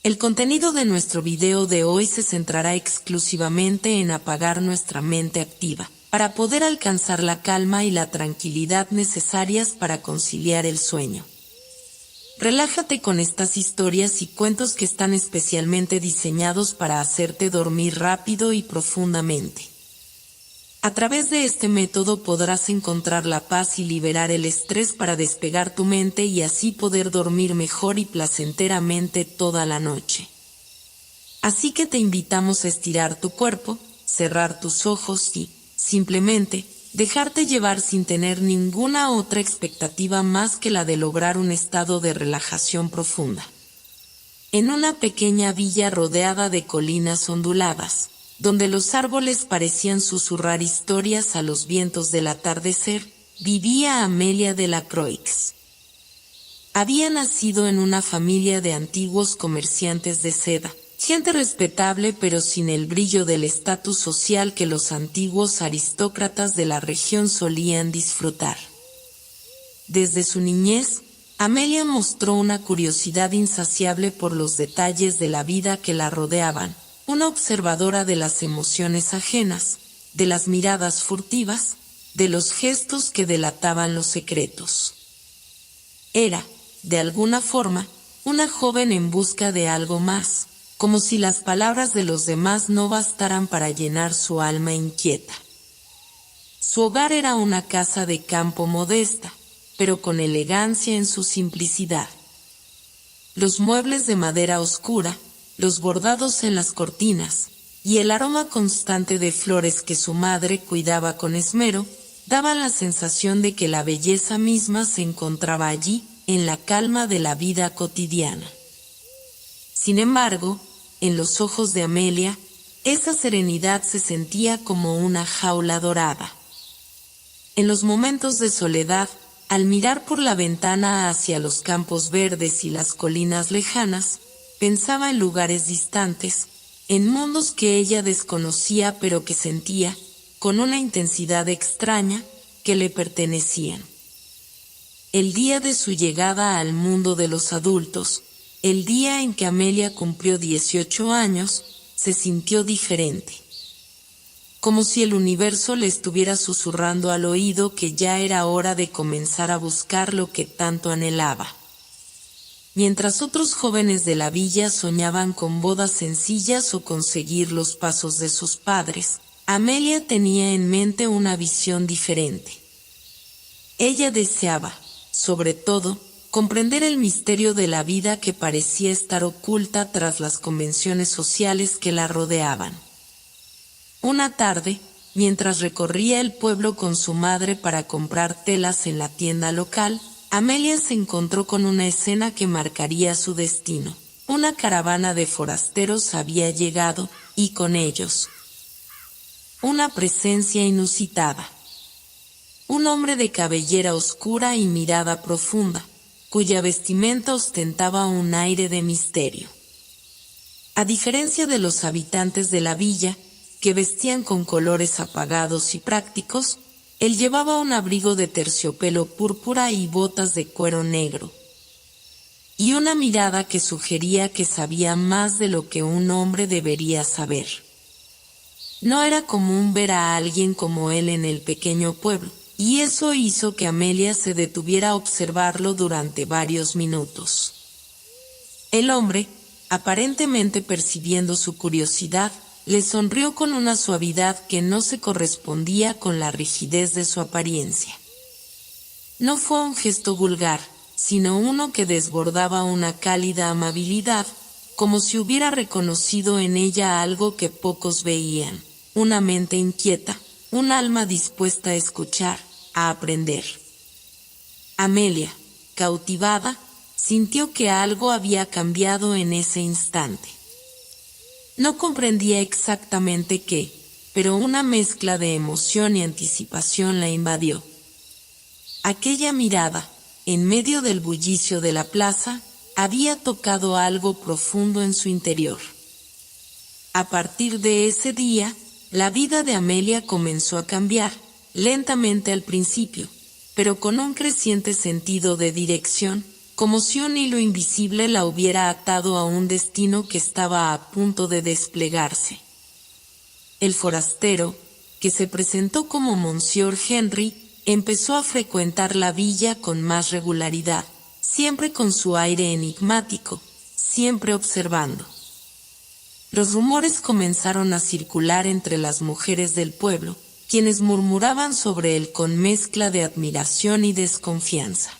El contenido de nuestro video de hoy se centrará exclusivamente en apagar nuestra mente activa, para poder alcanzar la calma y la tranquilidad necesarias para conciliar el sueño. Relájate con estas historias y cuentos que están especialmente diseñados para hacerte dormir rápido y profundamente. A través de este método podrás encontrar la paz y liberar el estrés para despegar tu mente y así poder dormir mejor y placenteramente toda la noche. Así que te invitamos a estirar tu cuerpo, cerrar tus ojos y, simplemente, dejarte llevar sin tener ninguna otra expectativa más que la de lograr un estado de relajación profunda. En una pequeña villa rodeada de colinas onduladas, donde los árboles parecían susurrar historias a los vientos del atardecer, vivía Amelia de la Croix. Había nacido en una familia de antiguos comerciantes de seda, gente respetable pero sin el brillo del estatus social que los antiguos aristócratas de la región solían disfrutar. Desde su niñez, Amelia mostró una curiosidad insaciable por los detalles de la vida que la rodeaban, una observadora de las emociones ajenas, de las miradas furtivas, de los gestos que delataban los secretos. Era, de alguna forma, una joven en busca de algo más, como si las palabras de los demás no bastaran para llenar su alma inquieta. Su hogar era una casa de campo modesta, pero con elegancia en su simplicidad. Los muebles de madera oscura, los bordados en las cortinas, y el aroma constante de flores que su madre cuidaba con esmero, daban la sensación de que la belleza misma se encontraba allí, en la calma de la vida cotidiana. Sin embargo, en los ojos de Amelia, esa serenidad se sentía como una jaula dorada. En los momentos de soledad, al mirar por la ventana hacia los campos verdes y las colinas lejanas, pensaba en lugares distantes, en mundos que ella desconocía pero que sentía, con una intensidad extraña, que le pertenecían. El día de su llegada al mundo de los adultos, el día en que Amelia cumplió 18 años, se sintió diferente. Como si el universo le estuviera susurrando al oído que ya era hora de comenzar a buscar lo que tanto anhelaba. Mientras otros jóvenes de la villa soñaban con bodas sencillas o con seguir los pasos de sus padres, Amelia tenía en mente una visión diferente. Ella deseaba, sobre todo, comprender el misterio de la vida que parecía estar oculta tras las convenciones sociales que la rodeaban. Una tarde, mientras recorría el pueblo con su madre para comprar telas en la tienda local, Amelia se encontró con una escena que marcaría su destino. Una caravana de forasteros había llegado, y con ellos, una presencia inusitada. Un hombre de cabellera oscura y mirada profunda, cuya vestimenta ostentaba un aire de misterio. A diferencia de los habitantes de la villa, que vestían con colores apagados y prácticos, él llevaba un abrigo de terciopelo púrpura y botas de cuero negro, y una mirada que sugería que sabía más de lo que un hombre debería saber. No era común ver a alguien como él en el pequeño pueblo, y eso hizo que Amelia se detuviera a observarlo durante varios minutos. El hombre, aparentemente percibiendo su curiosidad, le sonrió con una suavidad que no se correspondía con la rigidez de su apariencia. No fue un gesto vulgar, sino uno que desbordaba una cálida amabilidad, como si hubiera reconocido en ella algo que pocos veían, una mente inquieta, un alma dispuesta a escuchar, a aprender. Amelia, cautivada, sintió que algo había cambiado en ese instante. No comprendía exactamente qué, pero una mezcla de emoción y anticipación la invadió. Aquella mirada, en medio del bullicio de la plaza, había tocado algo profundo en su interior. A partir de ese día, la vida de Amelia comenzó a cambiar, lentamente al principio, pero con un creciente sentido de dirección, como si un hilo invisible la hubiera atado a un destino que estaba a punto de desplegarse. El forastero, que se presentó como Monsieur Henry, empezó a frecuentar la villa con más regularidad, siempre con su aire enigmático, siempre observando. Los rumores comenzaron a circular entre las mujeres del pueblo, quienes murmuraban sobre él con mezcla de admiración y desconfianza.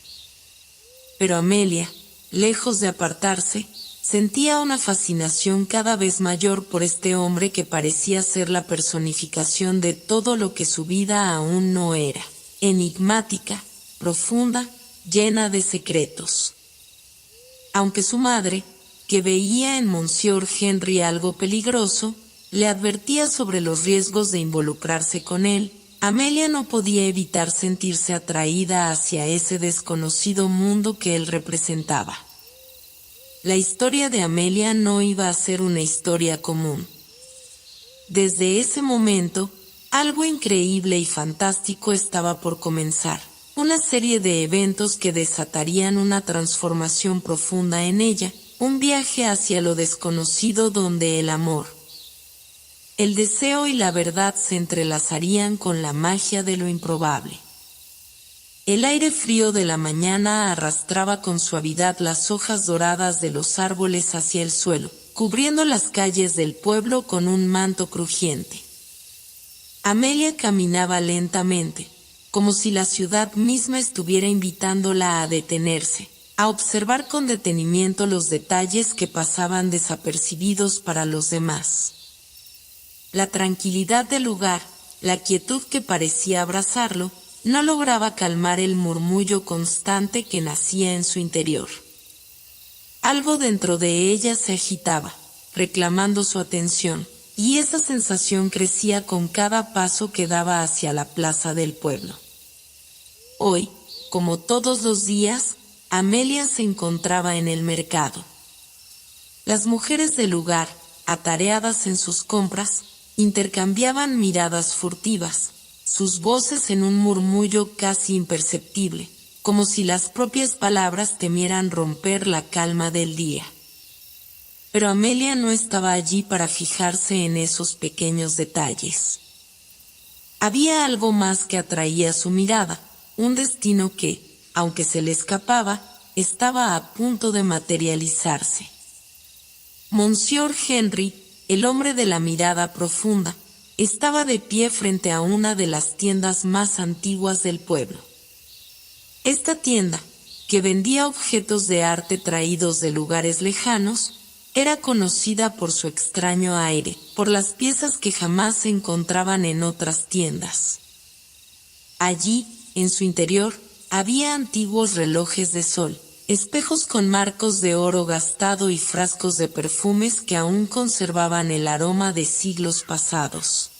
Pero Amelia, lejos de apartarse, sentía una fascinación cada vez mayor por este hombre que parecía ser la personificación de todo lo que su vida aún no era: enigmática, profunda, llena de secretos. Aunque su madre, que veía en Monsieur Henry algo peligroso, le advertía sobre los riesgos de involucrarse con él, Amelia no podía evitar sentirse atraída hacia ese desconocido mundo que él representaba. La historia de Amelia no iba a ser una historia común. Desde ese momento, algo increíble y fantástico estaba por comenzar, una serie de eventos que desatarían una transformación profunda en ella, un viaje hacia lo desconocido donde el amor, el deseo y la verdad se entrelazarían con la magia de lo improbable. El aire frío de la mañana arrastraba con suavidad las hojas doradas de los árboles hacia el suelo, cubriendo las calles del pueblo con un manto crujiente. Amelia caminaba lentamente, como si la ciudad misma estuviera invitándola a detenerse, a observar con detenimiento los detalles que pasaban desapercibidos para los demás. La tranquilidad del lugar, la quietud que parecía abrazarlo, no lograba calmar el murmullo constante que nacía en su interior. Algo dentro de ella se agitaba, reclamando su atención, y esa sensación crecía con cada paso que daba hacia la plaza del pueblo. Hoy, como todos los días, Amelia se encontraba en el mercado. Las mujeres del lugar, atareadas en sus compras, intercambiaban miradas furtivas, sus voces en un murmullo casi imperceptible, como si las propias palabras temieran romper la calma del día. Pero Amelia no estaba allí para fijarse en esos pequeños detalles. Había algo más que atraía su mirada, un destino que, aunque se le escapaba, estaba a punto de materializarse. Monsieur Henry, el hombre de la mirada profunda, estaba de pie frente a una de las tiendas más antiguas del pueblo. Esta tienda, que vendía objetos de arte traídos de lugares lejanos, era conocida por su extraño aire, por las piezas que jamás se encontraban en otras tiendas. Allí, en su interior, había antiguos relojes de sol, espejos con marcos de oro gastado y frascos de perfumes que aún conservaban el aroma de siglos pasados.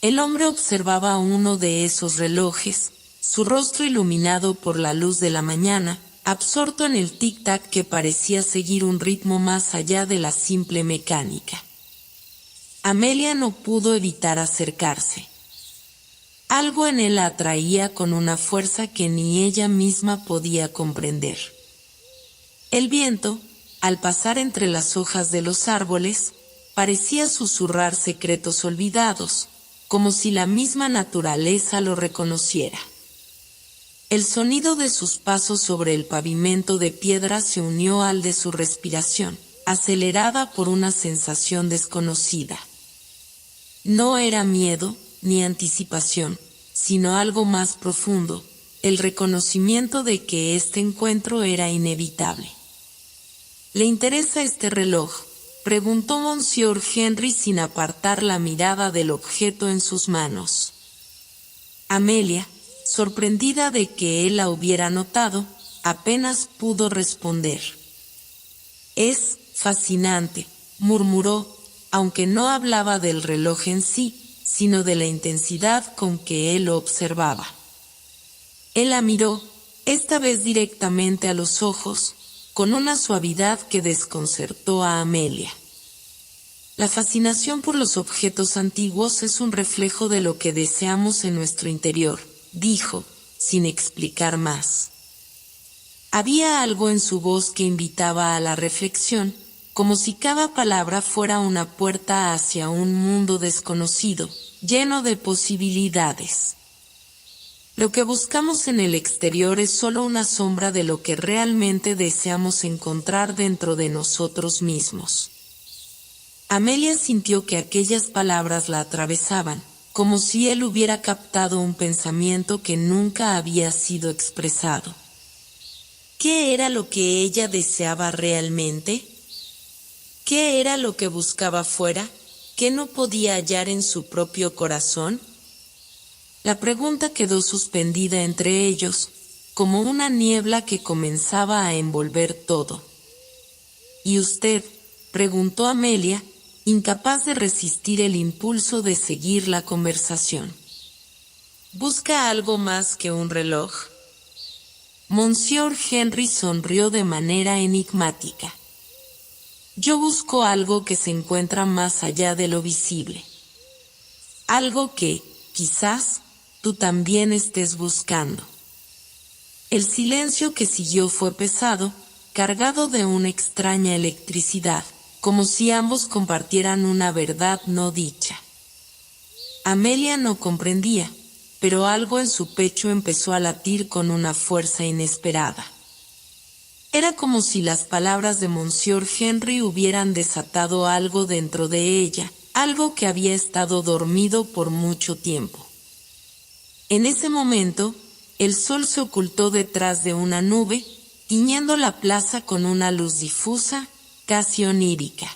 El hombre observaba uno de esos relojes, su rostro iluminado por la luz de la mañana, absorto en el tic-tac que parecía seguir un ritmo más allá de la simple mecánica. Amelia no pudo evitar acercarse. Algo en él la atraía con una fuerza que ni ella misma podía comprender. El viento, al pasar entre las hojas de los árboles, parecía susurrar secretos olvidados, como si la misma naturaleza lo reconociera. El sonido de sus pasos sobre el pavimento de piedra se unió al de su respiración, acelerada por una sensación desconocida. No era miedo, ni anticipación, sino algo más profundo, el reconocimiento de que este encuentro era inevitable. ¿Le interesa este reloj?, preguntó Monsieur Henry sin apartar la mirada del objeto en sus manos. Amelia, sorprendida de que él la hubiera notado, apenas pudo responder. «Es fascinante», murmuró, aunque no hablaba del reloj en sí, sino de la intensidad con que él lo observaba. Él la miró, esta vez directamente a los ojos, con una suavidad que desconcertó a Amelia. La fascinación por los objetos antiguos es un reflejo de lo que deseamos en nuestro interior, dijo, sin explicar más. Había algo en su voz que invitaba a la reflexión, como si cada palabra fuera una puerta hacia un mundo desconocido, lleno de posibilidades. Lo que buscamos en el exterior es solo una sombra de lo que realmente deseamos encontrar dentro de nosotros mismos. Amelia sintió que aquellas palabras la atravesaban, como si él hubiera captado un pensamiento que nunca había sido expresado. ¿Qué era lo que ella deseaba realmente? ¿Qué era lo que buscaba fuera, que no podía hallar en su propio corazón? La pregunta quedó suspendida entre ellos, como una niebla que comenzaba a envolver todo. ¿Y usted?, preguntó Amelia, incapaz de resistir el impulso de seguir la conversación. ¿Busca algo más que un reloj? Monsieur Henry sonrió de manera enigmática. Yo busco algo que se encuentra más allá de lo visible. Algo que, quizás, tú también estés buscando. El silencio que siguió fue pesado, cargado de una extraña electricidad, como si ambos compartieran una verdad no dicha. Amelia no comprendía, pero algo en su pecho empezó a latir con una fuerza inesperada. Era como si las palabras de Monsieur Henry hubieran desatado algo dentro de ella, algo que había estado dormido por mucho tiempo. En ese momento, el sol se ocultó detrás de una nube, tiñendo la plaza con una luz difusa, casi onírica.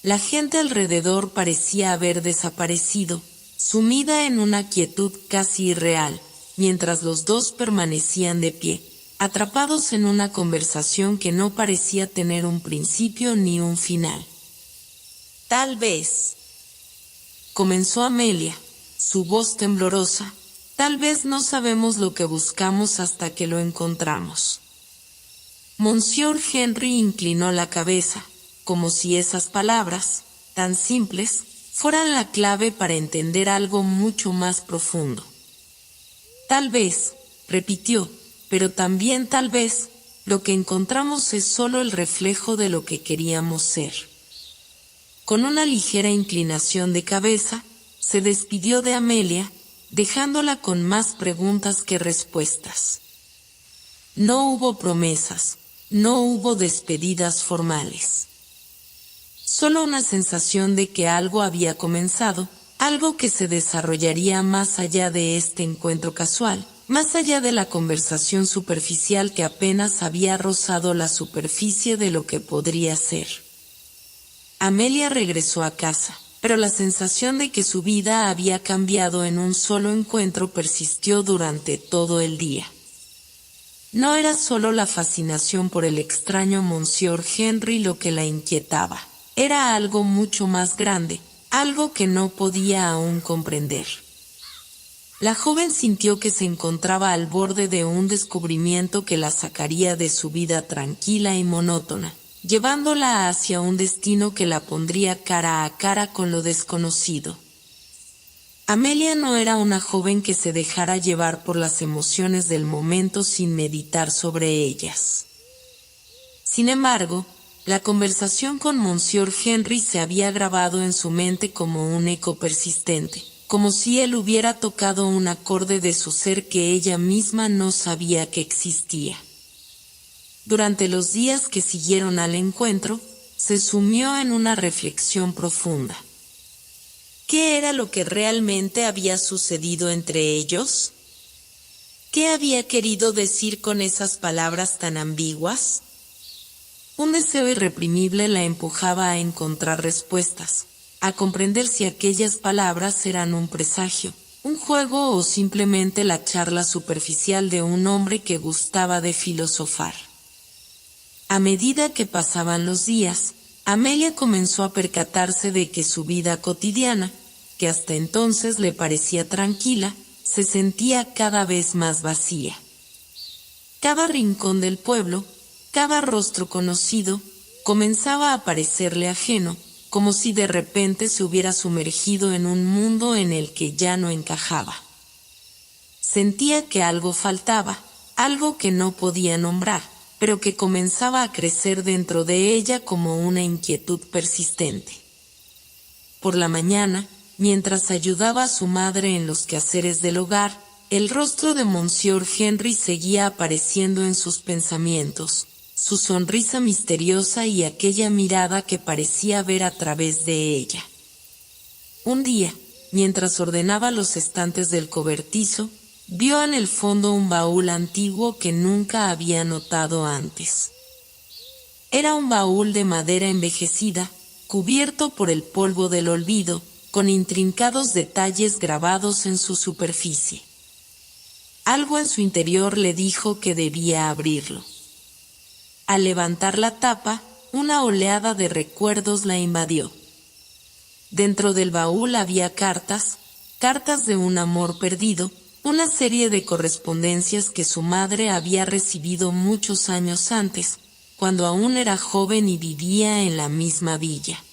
La gente alrededor parecía haber desaparecido, sumida en una quietud casi irreal, mientras los dos permanecían de pie, atrapados en una conversación que no parecía tener un principio ni un final. Tal vez, comenzó Amelia, su voz temblorosa, tal vez no sabemos lo que buscamos hasta que lo encontramos. Monsieur Henry inclinó la cabeza, como si esas palabras, tan simples, fueran la clave para entender algo mucho más profundo. Tal vez, repitió, pero también tal vez, lo que encontramos es solo el reflejo de lo que queríamos ser. Con una ligera inclinación de cabeza, se despidió de Amelia, dejándola con más preguntas que respuestas. No hubo promesas, no hubo despedidas formales. Solo una sensación de que algo había comenzado, algo que se desarrollaría más allá de este encuentro casual, más allá de la conversación superficial que apenas había rozado la superficie de lo que podría ser. Amelia regresó a casa, pero la sensación de que su vida había cambiado en un solo encuentro persistió durante todo el día. No era solo la fascinación por el extraño Monsieur Henry lo que la inquietaba, era algo mucho más grande, algo que no podía aún comprender. La joven sintió que se encontraba al borde de un descubrimiento que la sacaría de su vida tranquila y monótona, llevándola hacia un destino que la pondría cara a cara con lo desconocido. Amelia no era una joven que se dejara llevar por las emociones del momento sin meditar sobre ellas. Sin embargo, la conversación con Monsieur Henry se había grabado en su mente como un eco persistente, como si él hubiera tocado un acorde de su ser que ella misma no sabía que existía. Durante los días que siguieron al encuentro, se sumió en una reflexión profunda. ¿Qué era lo que realmente había sucedido entre ellos? ¿Qué había querido decir con esas palabras tan ambiguas? Un deseo irreprimible la empujaba a encontrar respuestas, a comprender si aquellas palabras eran un presagio, un juego o simplemente la charla superficial de un hombre que gustaba de filosofar. A medida que pasaban los días, Amelia comenzó a percatarse de que su vida cotidiana, que hasta entonces le parecía tranquila, se sentía cada vez más vacía. Cada rincón del pueblo, cada rostro conocido, comenzaba a parecerle ajeno, como si de repente se hubiera sumergido en un mundo en el que ya no encajaba. Sentía que algo faltaba, algo que no podía nombrar, pero que comenzaba a crecer dentro de ella como una inquietud persistente. Por la mañana, mientras ayudaba a su madre en los quehaceres del hogar, el rostro de Monsieur Henry seguía apareciendo en sus pensamientos, su sonrisa misteriosa y aquella mirada que parecía ver a través de ella. Un día, mientras ordenaba los estantes del cobertizo, vio en el fondo un baúl antiguo que nunca había notado antes. Era un baúl de madera envejecida, cubierto por el polvo del olvido, con intrincados detalles grabados en su superficie. Algo en su interior le dijo que debía abrirlo. Al levantar la tapa, una oleada de recuerdos la invadió. Dentro del baúl había cartas de un amor perdido, una serie de correspondencias que su madre había recibido muchos años antes, cuando aún era joven y vivía en la misma villa.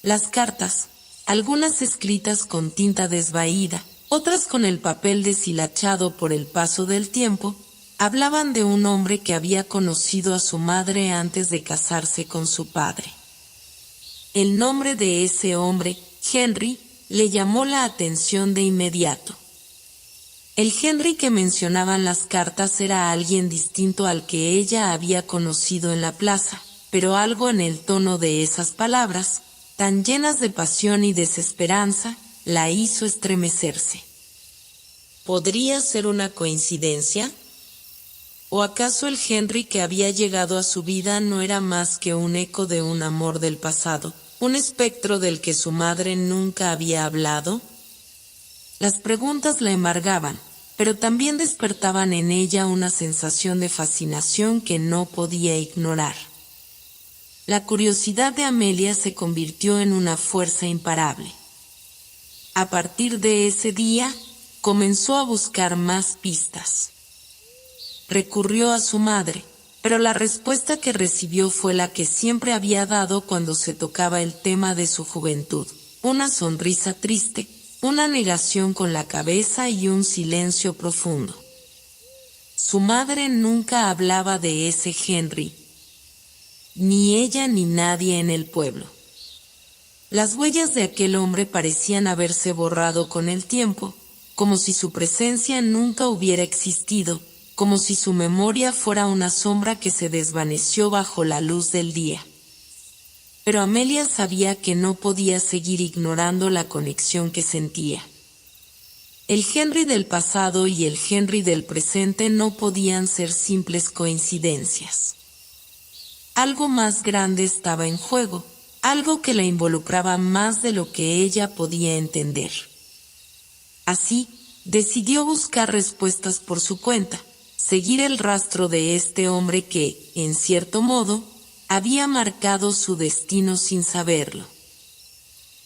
Las cartas, algunas escritas con tinta desvaída, otras con el papel deshilachado por el paso del tiempo, hablaban de un hombre que había conocido a su madre antes de casarse con su padre. El nombre de ese hombre, Henry, le llamó la atención de inmediato. El Henry que mencionaban las cartas era alguien distinto al que ella había conocido en la plaza, pero algo en el tono de esas palabras, tan llenas de pasión y desesperanza, la hizo estremecerse. ¿Podría ser una coincidencia? ¿O acaso el Henry que había llegado a su vida no era más que un eco de un amor del pasado, un espectro del que su madre nunca había hablado? Las preguntas la embargaban, pero también despertaban en ella una sensación de fascinación que no podía ignorar. La curiosidad de Amelia se convirtió en una fuerza imparable. A partir de ese día, comenzó a buscar más pistas. Recurrió a su madre, pero la respuesta que recibió fue la que siempre había dado cuando se tocaba el tema de su juventud: una sonrisa triste, una negación con la cabeza y un silencio profundo. Su madre nunca hablaba de ese Henry, ni ella ni nadie en el pueblo. Las huellas de aquel hombre parecían haberse borrado con el tiempo, como si su presencia nunca hubiera existido, como si su memoria fuera una sombra que se desvaneció bajo la luz del día. Pero Amelia sabía que no podía seguir ignorando la conexión que sentía. El Henry del pasado y el Henry del presente no podían ser simples coincidencias. Algo más grande estaba en juego, algo que la involucraba más de lo que ella podía entender. Así, decidió buscar respuestas por su cuenta, seguir el rastro de este hombre que, en cierto modo, había marcado su destino sin saberlo.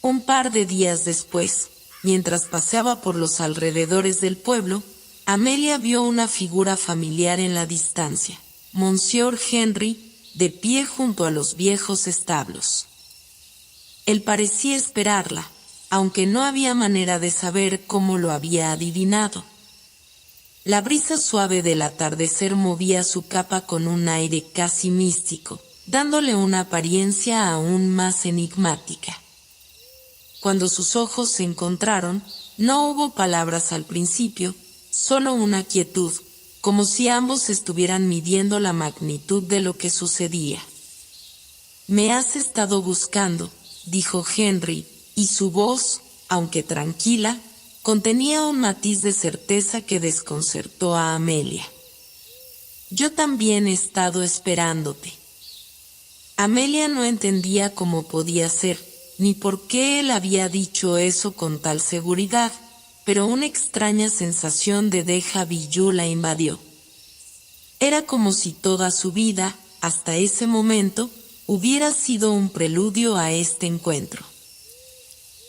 Un par de días después, mientras paseaba por los alrededores del pueblo, Amelia vio una figura familiar en la distancia, Monsieur Henry, de pie junto a los viejos establos. Él parecía esperarla, aunque no había manera de saber cómo lo había adivinado. La brisa suave del atardecer movía su capa con un aire casi místico, dándole una apariencia aún más enigmática. Cuando sus ojos se encontraron, no hubo palabras al principio, solo una quietud, como si ambos estuvieran midiendo la magnitud de lo que sucedía. «Me has estado buscando», dijo Henry, y su voz, aunque tranquila, contenía un matiz de certeza que desconcertó a Amelia. «Yo también he estado esperándote». Amelia no entendía cómo podía ser, ni por qué él había dicho eso con tal seguridad, pero una extraña sensación de déjà vu la invadió. Era como si toda su vida, hasta ese momento, hubiera sido un preludio a este encuentro.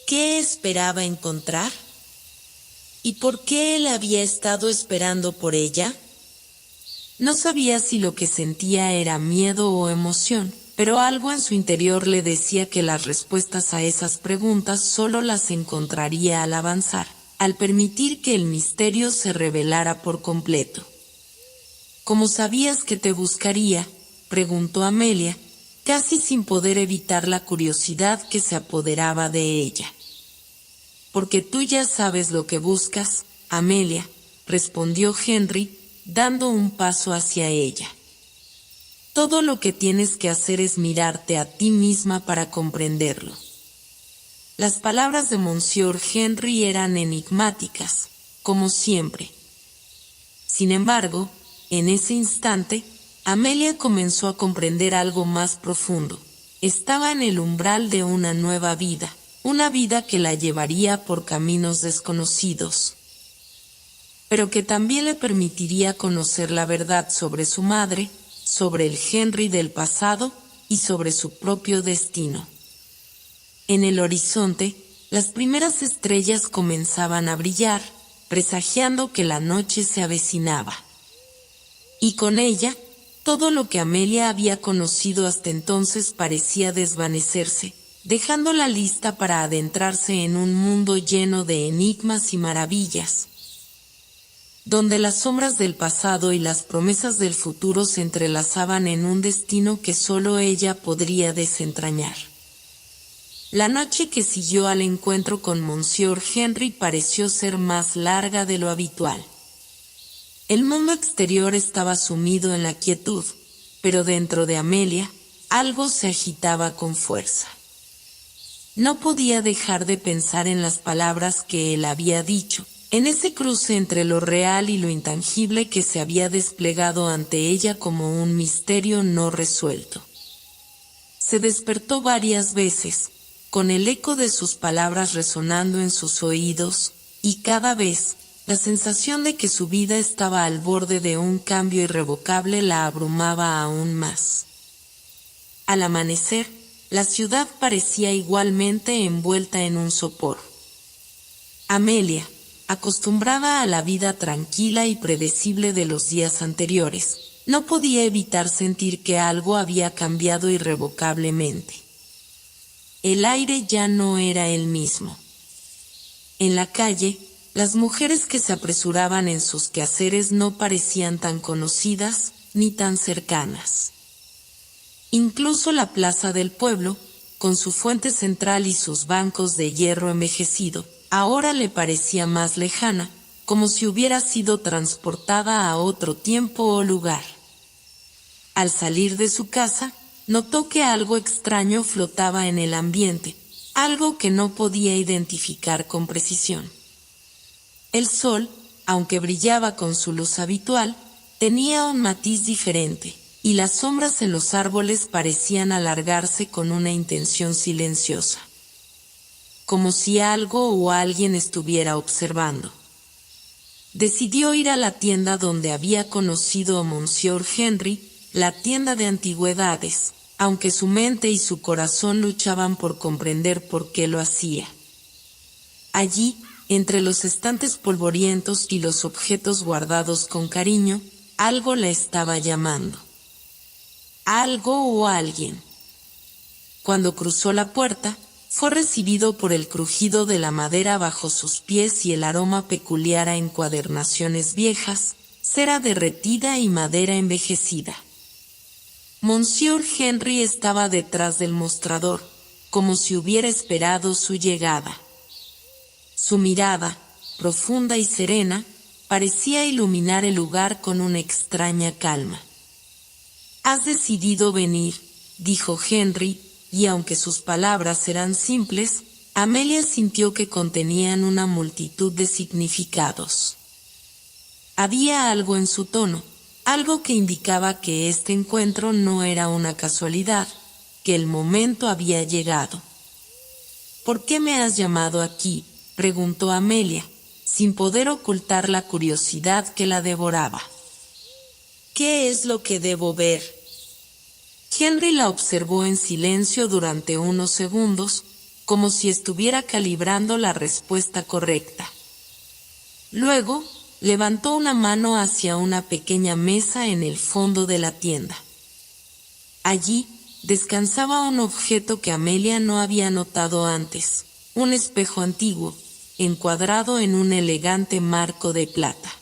¿Qué esperaba encontrar? ¿Y por qué él había estado esperando por ella? No sabía si lo que sentía era miedo o emoción, pero algo en su interior le decía que las respuestas a esas preguntas solo las encontraría al avanzar, al permitir que el misterio se revelara por completo. ¿Cómo sabías que te buscaría?, preguntó Amelia, casi sin poder evitar la curiosidad que se apoderaba de ella. Porque tú ya sabes lo que buscas, Amelia, respondió Henry, dando un paso hacia ella. Todo lo que tienes que hacer es mirarte a ti misma para comprenderlo. Las palabras de Monsieur Henry eran enigmáticas, como siempre. Sin embargo, en ese instante, Amelia comenzó a comprender algo más profundo. Estaba en el umbral de una nueva vida, una vida que la llevaría por caminos desconocidos, pero que también le permitiría conocer la verdad sobre su madre, sobre el Henry del pasado y sobre su propio destino. En el horizonte, las primeras estrellas comenzaban a brillar, presagiando que la noche se avecinaba. Y con ella, todo lo que Amelia había conocido hasta entonces parecía desvanecerse, dejándola lista para adentrarse en un mundo lleno de enigmas y maravillas, donde las sombras del pasado y las promesas del futuro se entrelazaban en un destino que solo ella podría desentrañar. La noche que siguió al encuentro con Monsieur Henry pareció ser más larga de lo habitual. El mundo exterior estaba sumido en la quietud, pero dentro de Amelia, algo se agitaba con fuerza. No podía dejar de pensar en las palabras que él había dicho, en ese cruce entre lo real y lo intangible que se había desplegado ante ella como un misterio no resuelto. Se despertó varias veces, con el eco de sus palabras resonando en sus oídos, y cada vez, la sensación de que su vida estaba al borde de un cambio irrevocable la abrumaba aún más. Al amanecer, la ciudad parecía igualmente envuelta en un sopor. Amelia, acostumbrada a la vida tranquila y predecible de los días anteriores, no podía evitar sentir que algo había cambiado irrevocablemente. El aire ya no era el mismo. En la calle, las mujeres que se apresuraban en sus quehaceres no parecían tan conocidas ni tan cercanas. Incluso la plaza del pueblo, con su fuente central y sus bancos de hierro envejecido, ahora le parecía más lejana, como si hubiera sido transportada a otro tiempo o lugar. Al salir de su casa, notó que algo extraño flotaba en el ambiente, algo que no podía identificar con precisión. El sol, aunque brillaba con su luz habitual, tenía un matiz diferente, y las sombras en los árboles parecían alargarse con una intención silenciosa, como si algo o alguien estuviera observando. Decidió ir a la tienda donde había conocido a Monsieur Henry, la tienda de antigüedades, aunque su mente y su corazón luchaban por comprender por qué lo hacía. Allí, entre los estantes polvorientos y los objetos guardados con cariño, algo la estaba llamando. Algo o alguien. Cuando cruzó la puerta, fue recibido por el crujido de la madera bajo sus pies y el aroma peculiar a encuadernaciones viejas, cera derretida y madera envejecida. Monsieur Henry estaba detrás del mostrador, como si hubiera esperado su llegada. Su mirada, profunda y serena, parecía iluminar el lugar con una extraña calma. «Has decidido venir», dijo Henry, y aunque sus palabras eran simples, Amelia sintió que contenían una multitud de significados. Había algo en su tono, algo que indicaba que este encuentro no era una casualidad, que el momento había llegado. «¿Por qué me has llamado aquí?», preguntó Amelia, sin poder ocultar la curiosidad que la devoraba. «¿Qué es lo que debo ver?». Henry la observó en silencio durante unos segundos, como si estuviera calibrando la respuesta correcta. Luego, levantó una mano hacia una pequeña mesa en el fondo de la tienda. Allí, descansaba un objeto que Amelia no había notado antes, un espejo antiguo, encuadrado en un elegante marco de plata.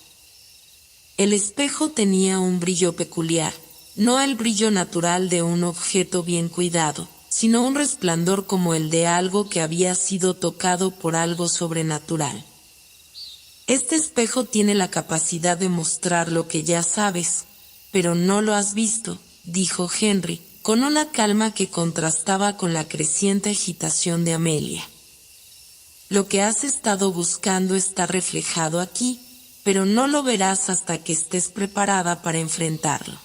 El espejo tenía un brillo peculiar, no el brillo natural de un objeto bien cuidado, sino un resplandor como el de algo que había sido tocado por algo sobrenatural. Este espejo tiene la capacidad de mostrar lo que ya sabes, pero no lo has visto, dijo Henry, con una calma que contrastaba con la creciente agitación de Amelia. Lo que has estado buscando está reflejado aquí, pero no lo verás hasta que estés preparada para enfrentarlo.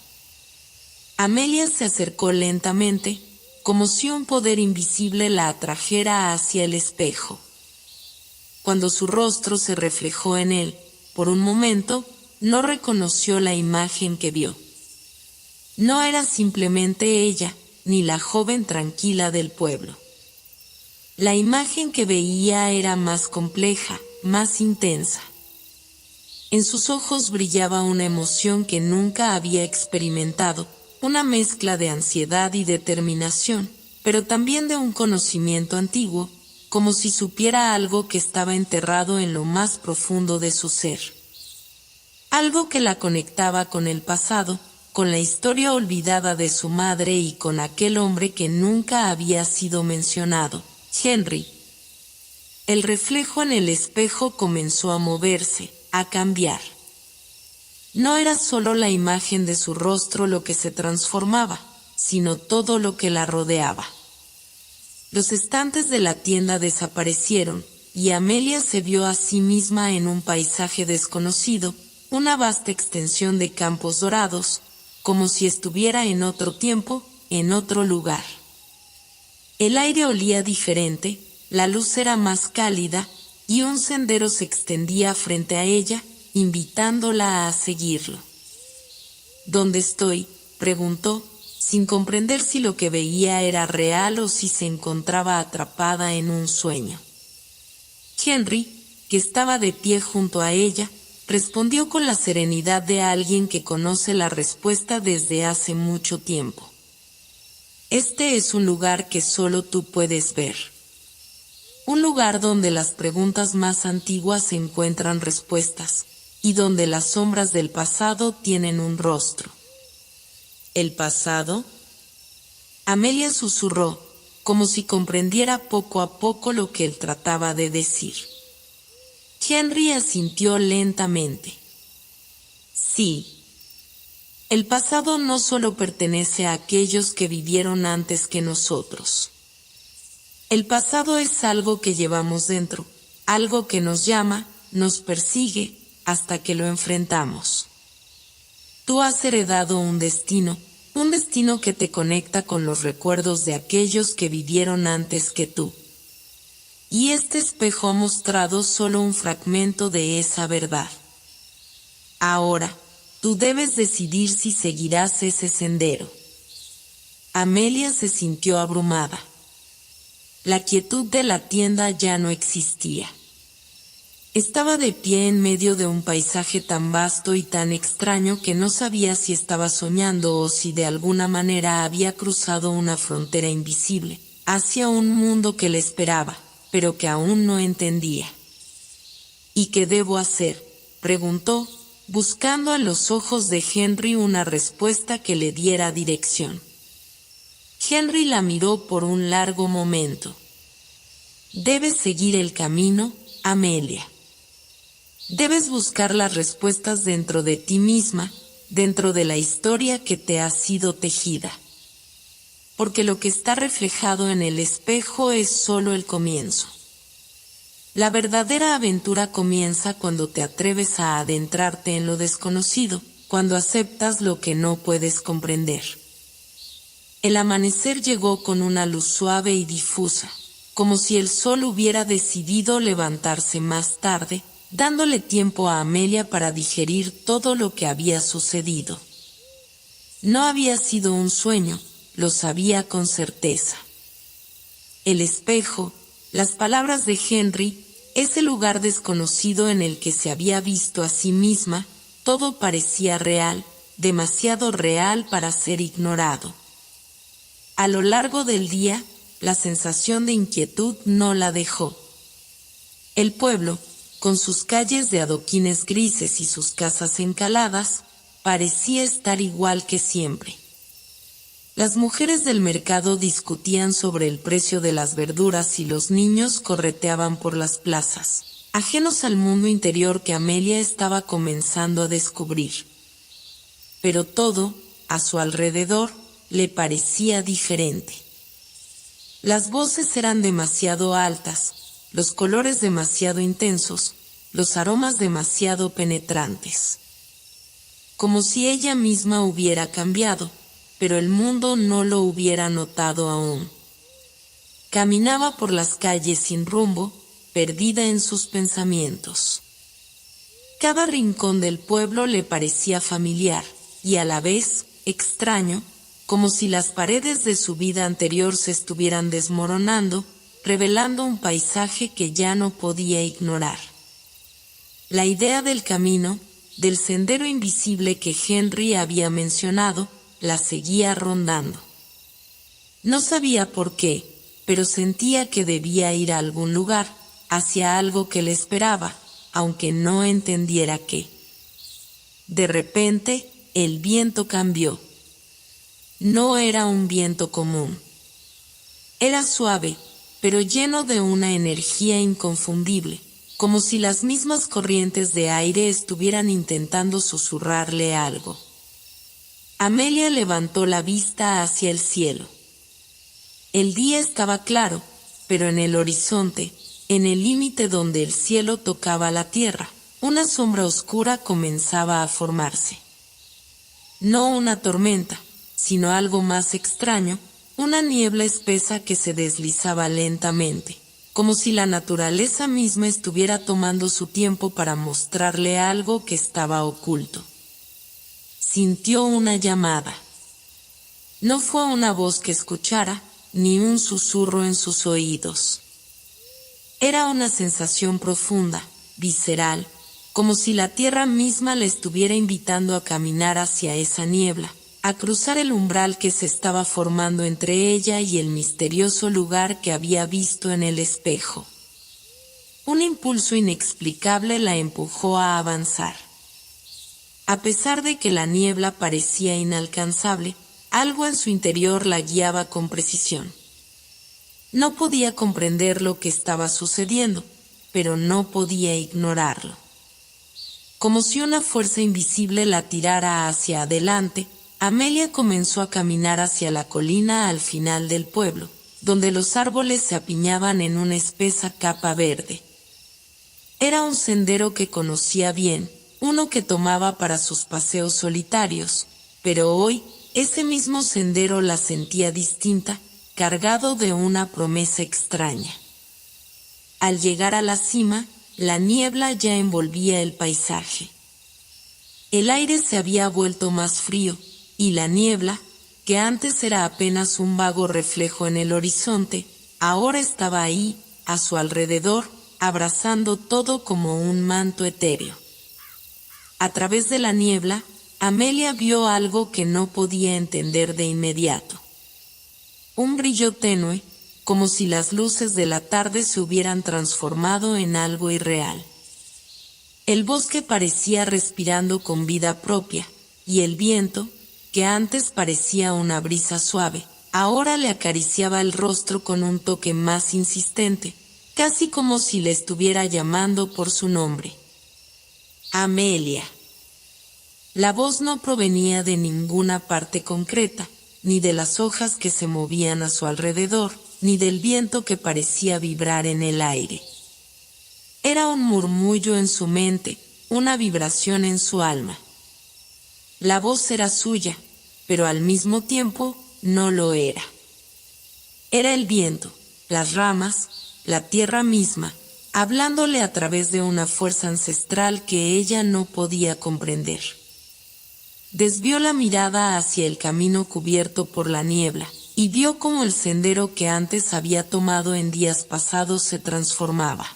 Amelia se acercó lentamente, como si un poder invisible la atrajera hacia el espejo. Cuando su rostro se reflejó en él, por un momento, no reconoció la imagen que vio. No era simplemente ella, ni la joven tranquila del pueblo. La imagen que veía era más compleja, más intensa. En sus ojos brillaba una emoción que nunca había experimentado, una mezcla de ansiedad y determinación, pero también de un conocimiento antiguo, como si supiera algo que estaba enterrado en lo más profundo de su ser. Algo que la conectaba con el pasado, con la historia olvidada de su madre y con aquel hombre que nunca había sido mencionado, Henry. El reflejo en el espejo comenzó a moverse, a cambiar. No era solo la imagen de su rostro lo que se transformaba, sino todo lo que la rodeaba. Los estantes de la tienda desaparecieron, y Amelia se vio a sí misma en un paisaje desconocido, una vasta extensión de campos dorados, como si estuviera en otro tiempo, en otro lugar. El aire olía diferente, la luz era más cálida, y un sendero se extendía frente a ella, invitándola a seguirlo. ¿Dónde estoy?, preguntó, sin comprender si lo que veía era real o si se encontraba atrapada en un sueño. Henry, que estaba de pie junto a ella, respondió con la serenidad de alguien que conoce la respuesta desde hace mucho tiempo. Este es un lugar que solo tú puedes ver. Un lugar donde las preguntas más antiguas encuentran respuestas, y donde las sombras del pasado tienen un rostro. ¿El pasado? Amelia susurró, como si comprendiera poco a poco lo que él trataba de decir. Henry asintió lentamente. Sí. El pasado no solo pertenece a aquellos que vivieron antes que nosotros. El pasado es algo que llevamos dentro, algo que nos llama, nos persigue, hasta que lo enfrentamos. Tú has heredado un destino que te conecta con los recuerdos de aquellos que vivieron antes que tú. Y este espejo ha mostrado solo un fragmento de esa verdad. Ahora, tú debes decidir si seguirás ese sendero. Amelia se sintió abrumada. La quietud de la tienda ya no existía. Estaba de pie en medio de un paisaje tan vasto y tan extraño que no sabía si estaba soñando o si de alguna manera había cruzado una frontera invisible, hacia un mundo que le esperaba, pero que aún no entendía. ¿Y qué debo hacer?, preguntó, buscando en los ojos de Henry una respuesta que le diera dirección. Henry la miró por un largo momento. Debes seguir el camino, Amelia. Debes buscar las respuestas dentro de ti misma, dentro de la historia que te ha sido tejida. Porque lo que está reflejado en el espejo es solo el comienzo. La verdadera aventura comienza cuando te atreves a adentrarte en lo desconocido, cuando aceptas lo que no puedes comprender. El amanecer llegó con una luz suave y difusa, como si el sol hubiera decidido levantarse más tarde, dándole tiempo a Amelia para digerir todo lo que había sucedido. No había sido un sueño, lo sabía con certeza. El espejo, las palabras de Henry, ese lugar desconocido en el que se había visto a sí misma, todo parecía real, demasiado real para ser ignorado. A lo largo del día, la sensación de inquietud no la dejó. El pueblo, con sus calles de adoquines grises y sus casas encaladas, parecía estar igual que siempre. Las mujeres del mercado discutían sobre el precio de las verduras y los niños correteaban por las plazas, ajenos al mundo interior que Amelia estaba comenzando a descubrir. Pero todo, a su alrededor, le parecía diferente. Las voces eran demasiado altas, los colores demasiado intensos, los aromas demasiado penetrantes. Como si ella misma hubiera cambiado, pero el mundo no lo hubiera notado aún. Caminaba por las calles sin rumbo, perdida en sus pensamientos. Cada rincón del pueblo le parecía familiar, y a la vez, extraño, como si las paredes de su vida anterior se estuvieran desmoronando, revelando un paisaje que ya no podía ignorar. La idea del camino, del sendero invisible que Henry había mencionado, la seguía rondando. No sabía por qué, pero sentía que debía ir a algún lugar, hacia algo que le esperaba, aunque no entendiera qué. De repente, el viento cambió. No era un viento común. Era suave, pero lleno de una energía inconfundible, como si las mismas corrientes de aire estuvieran intentando susurrarle algo. Amelia levantó la vista hacia el cielo. El día estaba claro, pero en el horizonte, en el límite donde el cielo tocaba la tierra, una sombra oscura comenzaba a formarse. No una tormenta, sino algo más extraño, una niebla espesa que se deslizaba lentamente, como si la naturaleza misma estuviera tomando su tiempo para mostrarle algo que estaba oculto. Sintió una llamada. No fue una voz que escuchara, ni un susurro en sus oídos. Era una sensación profunda, visceral, como si la tierra misma le estuviera invitando a caminar hacia esa niebla, a cruzar el umbral que se estaba formando entre ella y el misterioso lugar que había visto en el espejo. Un impulso inexplicable la empujó a avanzar. A pesar de que la niebla parecía inalcanzable, algo en su interior la guiaba con precisión. No podía comprender lo que estaba sucediendo, pero no podía ignorarlo. Como si una fuerza invisible la tirara hacia adelante, Amelia comenzó a caminar hacia la colina al final del pueblo, donde los árboles se apiñaban en una espesa capa verde. Era un sendero que conocía bien, uno que tomaba para sus paseos solitarios, pero hoy, ese mismo sendero la sentía distinta, cargado de una promesa extraña. Al llegar a la cima, la niebla ya envolvía el paisaje. El aire se había vuelto más frío, y la niebla, que antes era apenas un vago reflejo en el horizonte, ahora estaba ahí, a su alrededor, abrazando todo como un manto etéreo. A través de la niebla, Amelia vio algo que no podía entender de inmediato. Un brillo tenue, como si las luces de la tarde se hubieran transformado en algo irreal. El bosque parecía respirando con vida propia, y el viento, que antes parecía una brisa suave, ahora le acariciaba el rostro con un toque más insistente, casi como si le estuviera llamando por su nombre. Amelia. La voz no provenía de ninguna parte concreta, ni de las hojas que se movían a su alrededor, ni del viento que parecía vibrar en el aire. Era un murmullo en su mente, una vibración en su alma. La voz era suya, pero al mismo tiempo no lo era. Era el viento, las ramas, la tierra misma, hablándole a través de una fuerza ancestral que ella no podía comprender. Desvió la mirada hacia el camino cubierto por la niebla, y vio cómo el sendero que antes había tomado en días pasados se transformaba.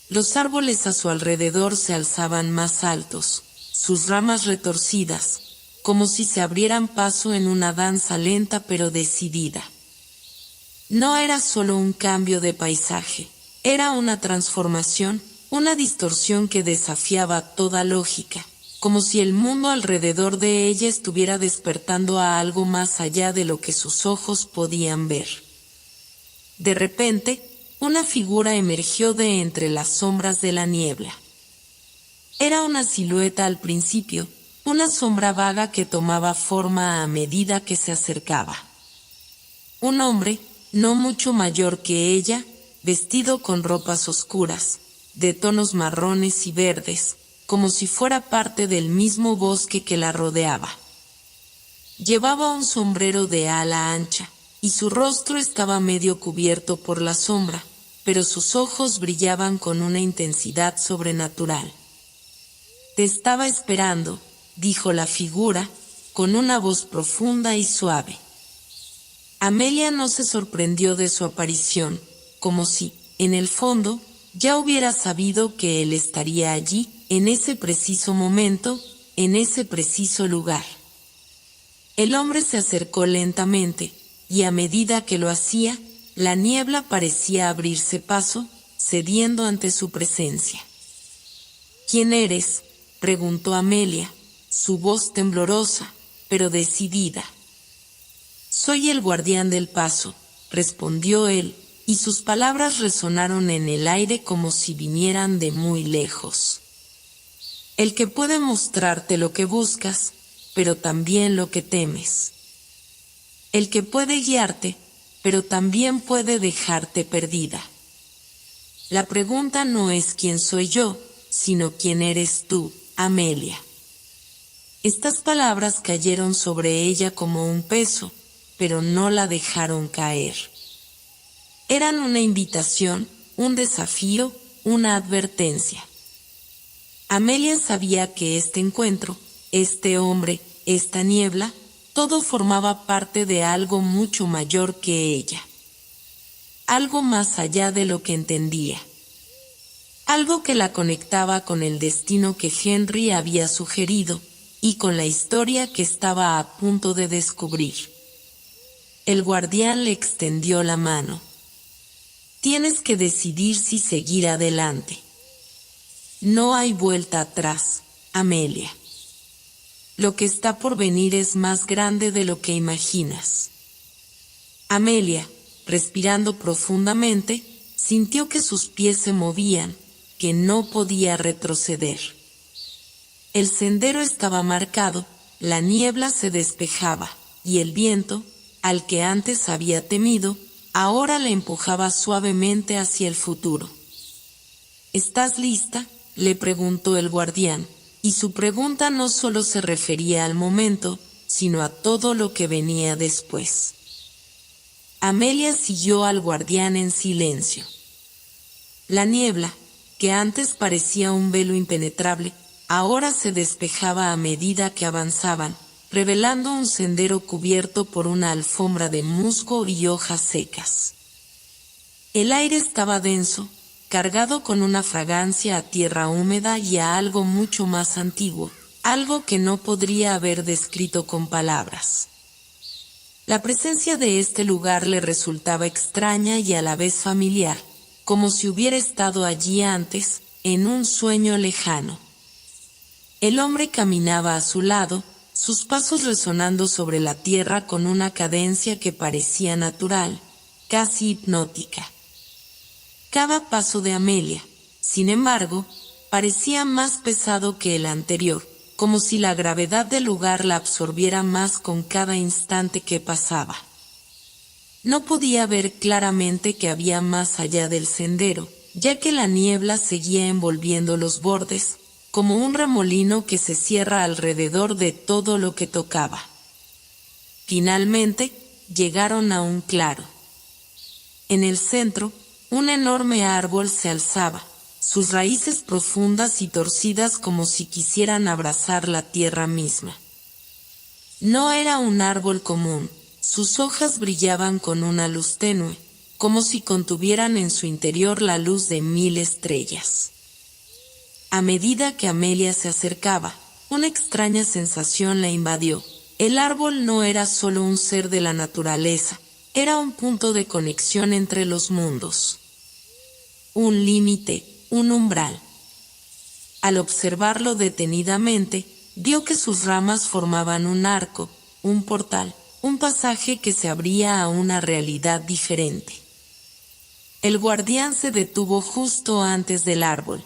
Los árboles a su alrededor se alzaban más altos, sus ramas retorcidas, como si se abrieran paso en una danza lenta pero decidida. No era solo un cambio de paisaje, era una transformación, una distorsión que desafiaba toda lógica, como si el mundo alrededor de ella estuviera despertando a algo más allá de lo que sus ojos podían ver. De repente, una figura emergió de entre las sombras de la niebla. Era una silueta al principio, una sombra vaga que tomaba forma a medida que se acercaba. Un hombre, no mucho mayor que ella, vestido con ropas oscuras, de tonos marrones y verdes, como si fuera parte del mismo bosque que la rodeaba. Llevaba un sombrero de ala ancha, y su rostro estaba medio cubierto por la sombra, pero sus ojos brillaban con una intensidad sobrenatural. «Te estaba esperando», dijo la figura, con una voz profunda y suave. Amelia no se sorprendió de su aparición, como si, en el fondo, ya hubiera sabido que él estaría allí, en ese preciso momento, en ese preciso lugar. El hombre se acercó lentamente, y a medida que lo hacía, la niebla parecía abrirse paso, cediendo ante su presencia. «¿Quién eres?», preguntó Amelia, su voz temblorosa, pero decidida. «Soy el guardián del paso», respondió él, y sus palabras resonaron en el aire como si vinieran de muy lejos. «El que puede mostrarte lo que buscas, pero también lo que temes. El que puede guiarte, pero también puede dejarte perdida. La pregunta no es quién soy yo, sino quién eres tú, Amelia». Estas palabras cayeron sobre ella como un peso, pero no la dejaron caer. Eran una invitación, un desafío, una advertencia. Amelia sabía que este encuentro, este hombre, esta niebla, todo formaba parte de algo mucho mayor que ella. Algo más allá de lo que entendía. Algo que la conectaba con el destino que Henry había sugerido y con la historia que estaba a punto de descubrir. El guardián le extendió la mano. «Tienes que decidir si seguir adelante. No hay vuelta atrás, Amelia. Lo que está por venir es más grande de lo que imaginas». Amelia, respirando profundamente, sintió que sus pies se movían, que no podía retroceder. El sendero estaba marcado, la niebla se despejaba, y el viento, al que antes había temido, ahora la empujaba suavemente hacia el futuro. «¿Estás lista?», le preguntó el guardián, y su pregunta no solo se refería al momento, sino a todo lo que venía después. Amelia siguió al guardián en silencio. La niebla, que antes parecía un velo impenetrable, ahora se despejaba a medida que avanzaban, revelando un sendero cubierto por una alfombra de musgo y hojas secas. El aire estaba denso, cargado con una fragancia a tierra húmeda y a algo mucho más antiguo, algo que no podría haber descrito con palabras. La presencia de este lugar le resultaba extraña y a la vez familiar, como si hubiera estado allí antes, en un sueño lejano. El hombre caminaba a su lado, sus pasos resonando sobre la tierra con una cadencia que parecía natural, casi hipnótica. Cada paso de Amelia, sin embargo, parecía más pesado que el anterior, como si la gravedad del lugar la absorbiera más con cada instante que pasaba. No podía ver claramente que había más allá del sendero, ya que la niebla seguía envolviendo los bordes, como un remolino que se cierra alrededor de todo lo que tocaba. Finalmente, llegaron a un claro. En el centro, un enorme árbol se alzaba, sus raíces profundas y torcidas como si quisieran abrazar la tierra misma. No era un árbol común, sus hojas brillaban con una luz tenue, como si contuvieran en su interior la luz de 1000 estrellas. A medida que Amelia se acercaba, una extraña sensación la invadió. El árbol no era solo un ser de la naturaleza, era un punto de conexión entre los mundos. Un límite, un umbral. Al observarlo detenidamente, vio que sus ramas formaban un arco, un portal, un pasaje que se abría a una realidad diferente. El guardián se detuvo justo antes del árbol.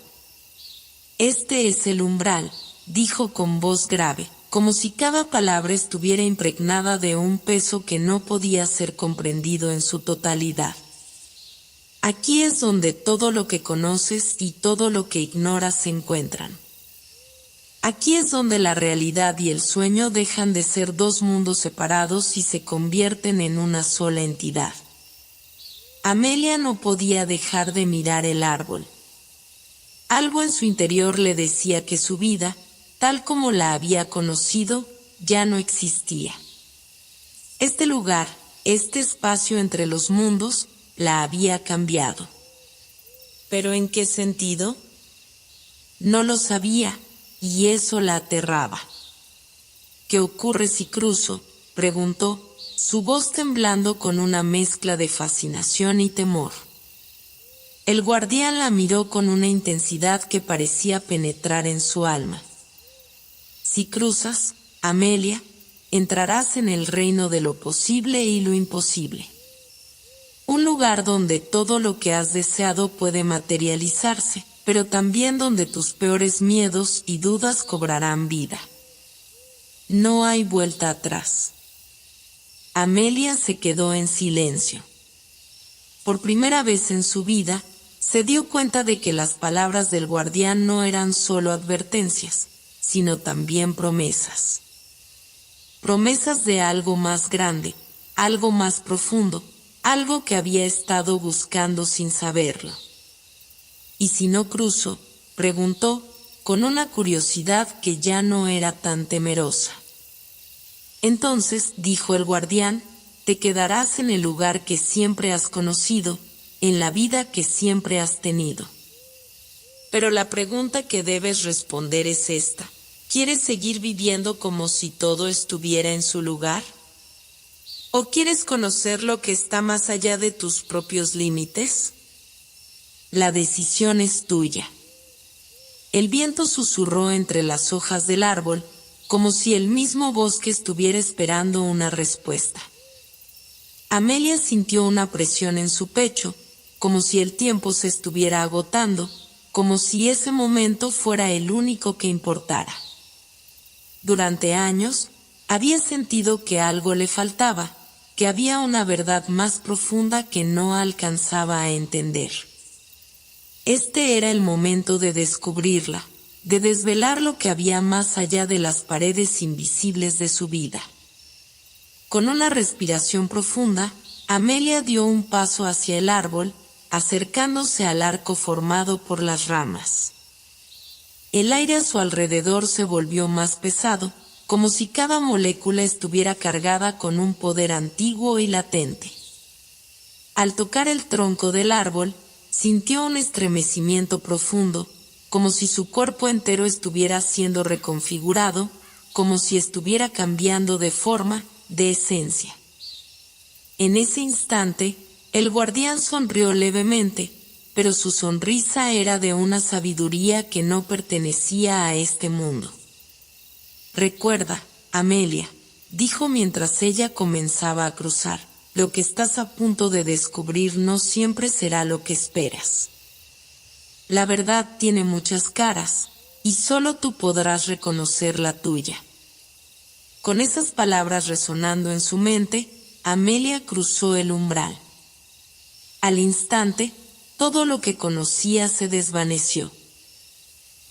«Este es el umbral», dijo con voz grave, como si cada palabra estuviera impregnada de un peso que no podía ser comprendido en su totalidad. «Aquí es donde todo lo que conoces y todo lo que ignoras se encuentran. Aquí es donde la realidad y el sueño dejan de ser dos mundos separados y se convierten en una sola entidad». Amelia no podía dejar de mirar el árbol. Algo en su interior le decía que su vida, tal como la había conocido, ya no existía. Este lugar, este espacio entre los mundos, la había cambiado. ¿Pero en qué sentido? No lo sabía, y eso la aterraba. «¿Qué ocurre si cruzo?», preguntó, su voz temblando con una mezcla de fascinación y temor. El guardián la miró con una intensidad que parecía penetrar en su alma. «Si cruzas, Amelia, entrarás en el reino de lo posible y lo imposible. Un lugar donde todo lo que has deseado puede materializarse, pero también donde tus peores miedos y dudas cobrarán vida. No hay vuelta atrás». Amelia se quedó en silencio. Por primera vez en su vida, se dio cuenta de que las palabras del guardián no eran solo advertencias, sino también promesas. Promesas de algo más grande, algo más profundo, algo que había estado buscando sin saberlo. «¿Y si no cruzo?», preguntó, con una curiosidad que ya no era tan temerosa. «Entonces», dijo el guardián, «te quedarás en el lugar que siempre has conocido, en la vida que siempre has tenido». Pero la pregunta que debes responder es esta: ¿quieres seguir viviendo como si todo estuviera en su lugar? ¿O quieres conocer lo que está más allá de tus propios límites? La decisión es tuya. El viento susurró entre las hojas del árbol, como si el mismo bosque estuviera esperando una respuesta. Amelia sintió una presión en su pecho, como si el tiempo se estuviera agotando, como si ese momento fuera el único que importara. Durante años, había sentido que algo le faltaba, que había una verdad más profunda que no alcanzaba a entender. Este era el momento de descubrirla, de desvelar lo que había más allá de las paredes invisibles de su vida. Con una respiración profunda, Amelia dio un paso hacia el árbol, acercándose al arco formado por las ramas. El aire a su alrededor se volvió más pesado, como si cada molécula estuviera cargada con un poder antiguo y latente. Al tocar el tronco del árbol, sintió un estremecimiento profundo, como si su cuerpo entero estuviera siendo reconfigurado, como si estuviera cambiando de forma, de esencia. En ese instante, el guardián sonrió levemente, pero su sonrisa era de una sabiduría que no pertenecía a este mundo. «Recuerda, Amelia», dijo mientras ella comenzaba a cruzar, «lo que estás a punto de descubrir no siempre será lo que esperas. La verdad tiene muchas caras, y solo tú podrás reconocer la tuya». Con esas palabras resonando en su mente, Amelia cruzó el umbral. Al instante, todo lo que conocía se desvaneció.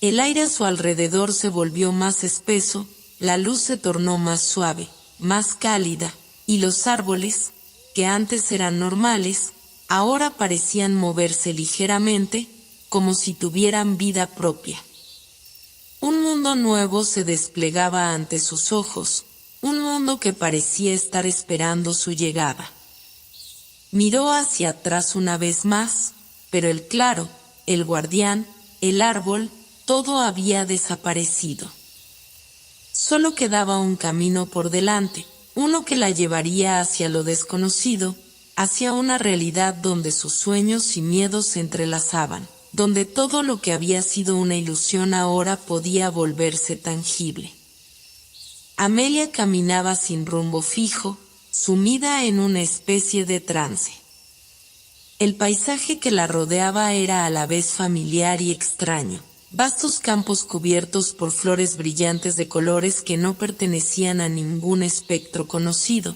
El aire a su alrededor se volvió más espeso, la luz se tornó más suave, más cálida, y los árboles, que antes eran normales, ahora parecían moverse ligeramente, como si tuvieran vida propia. Un mundo nuevo se desplegaba ante sus ojos, un mundo que parecía estar esperando su llegada. Miró hacia atrás una vez más, pero el claro, el guardián, el árbol, todo había desaparecido. Solo quedaba un camino por delante, uno que la llevaría hacia lo desconocido, hacia una realidad donde sus sueños y miedos se entrelazaban, donde todo lo que había sido una ilusión ahora podía volverse tangible. Amelia caminaba sin rumbo fijo, sumida en una especie de trance. El paisaje que la rodeaba era a la vez familiar y extraño. Vastos campos cubiertos por flores brillantes de colores que no pertenecían a ningún espectro conocido.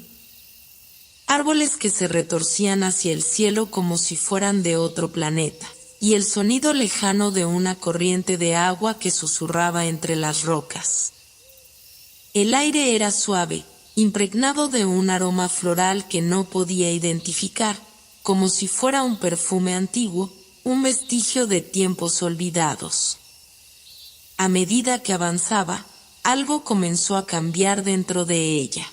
Árboles que se retorcían hacia el cielo como si fueran de otro planeta, y el sonido lejano de una corriente de agua que susurraba entre las rocas. El aire era suave, impregnado de un aroma floral que no podía identificar, como si fuera un perfume antiguo, un vestigio de tiempos olvidados. A medida que avanzaba, algo comenzó a cambiar dentro de ella.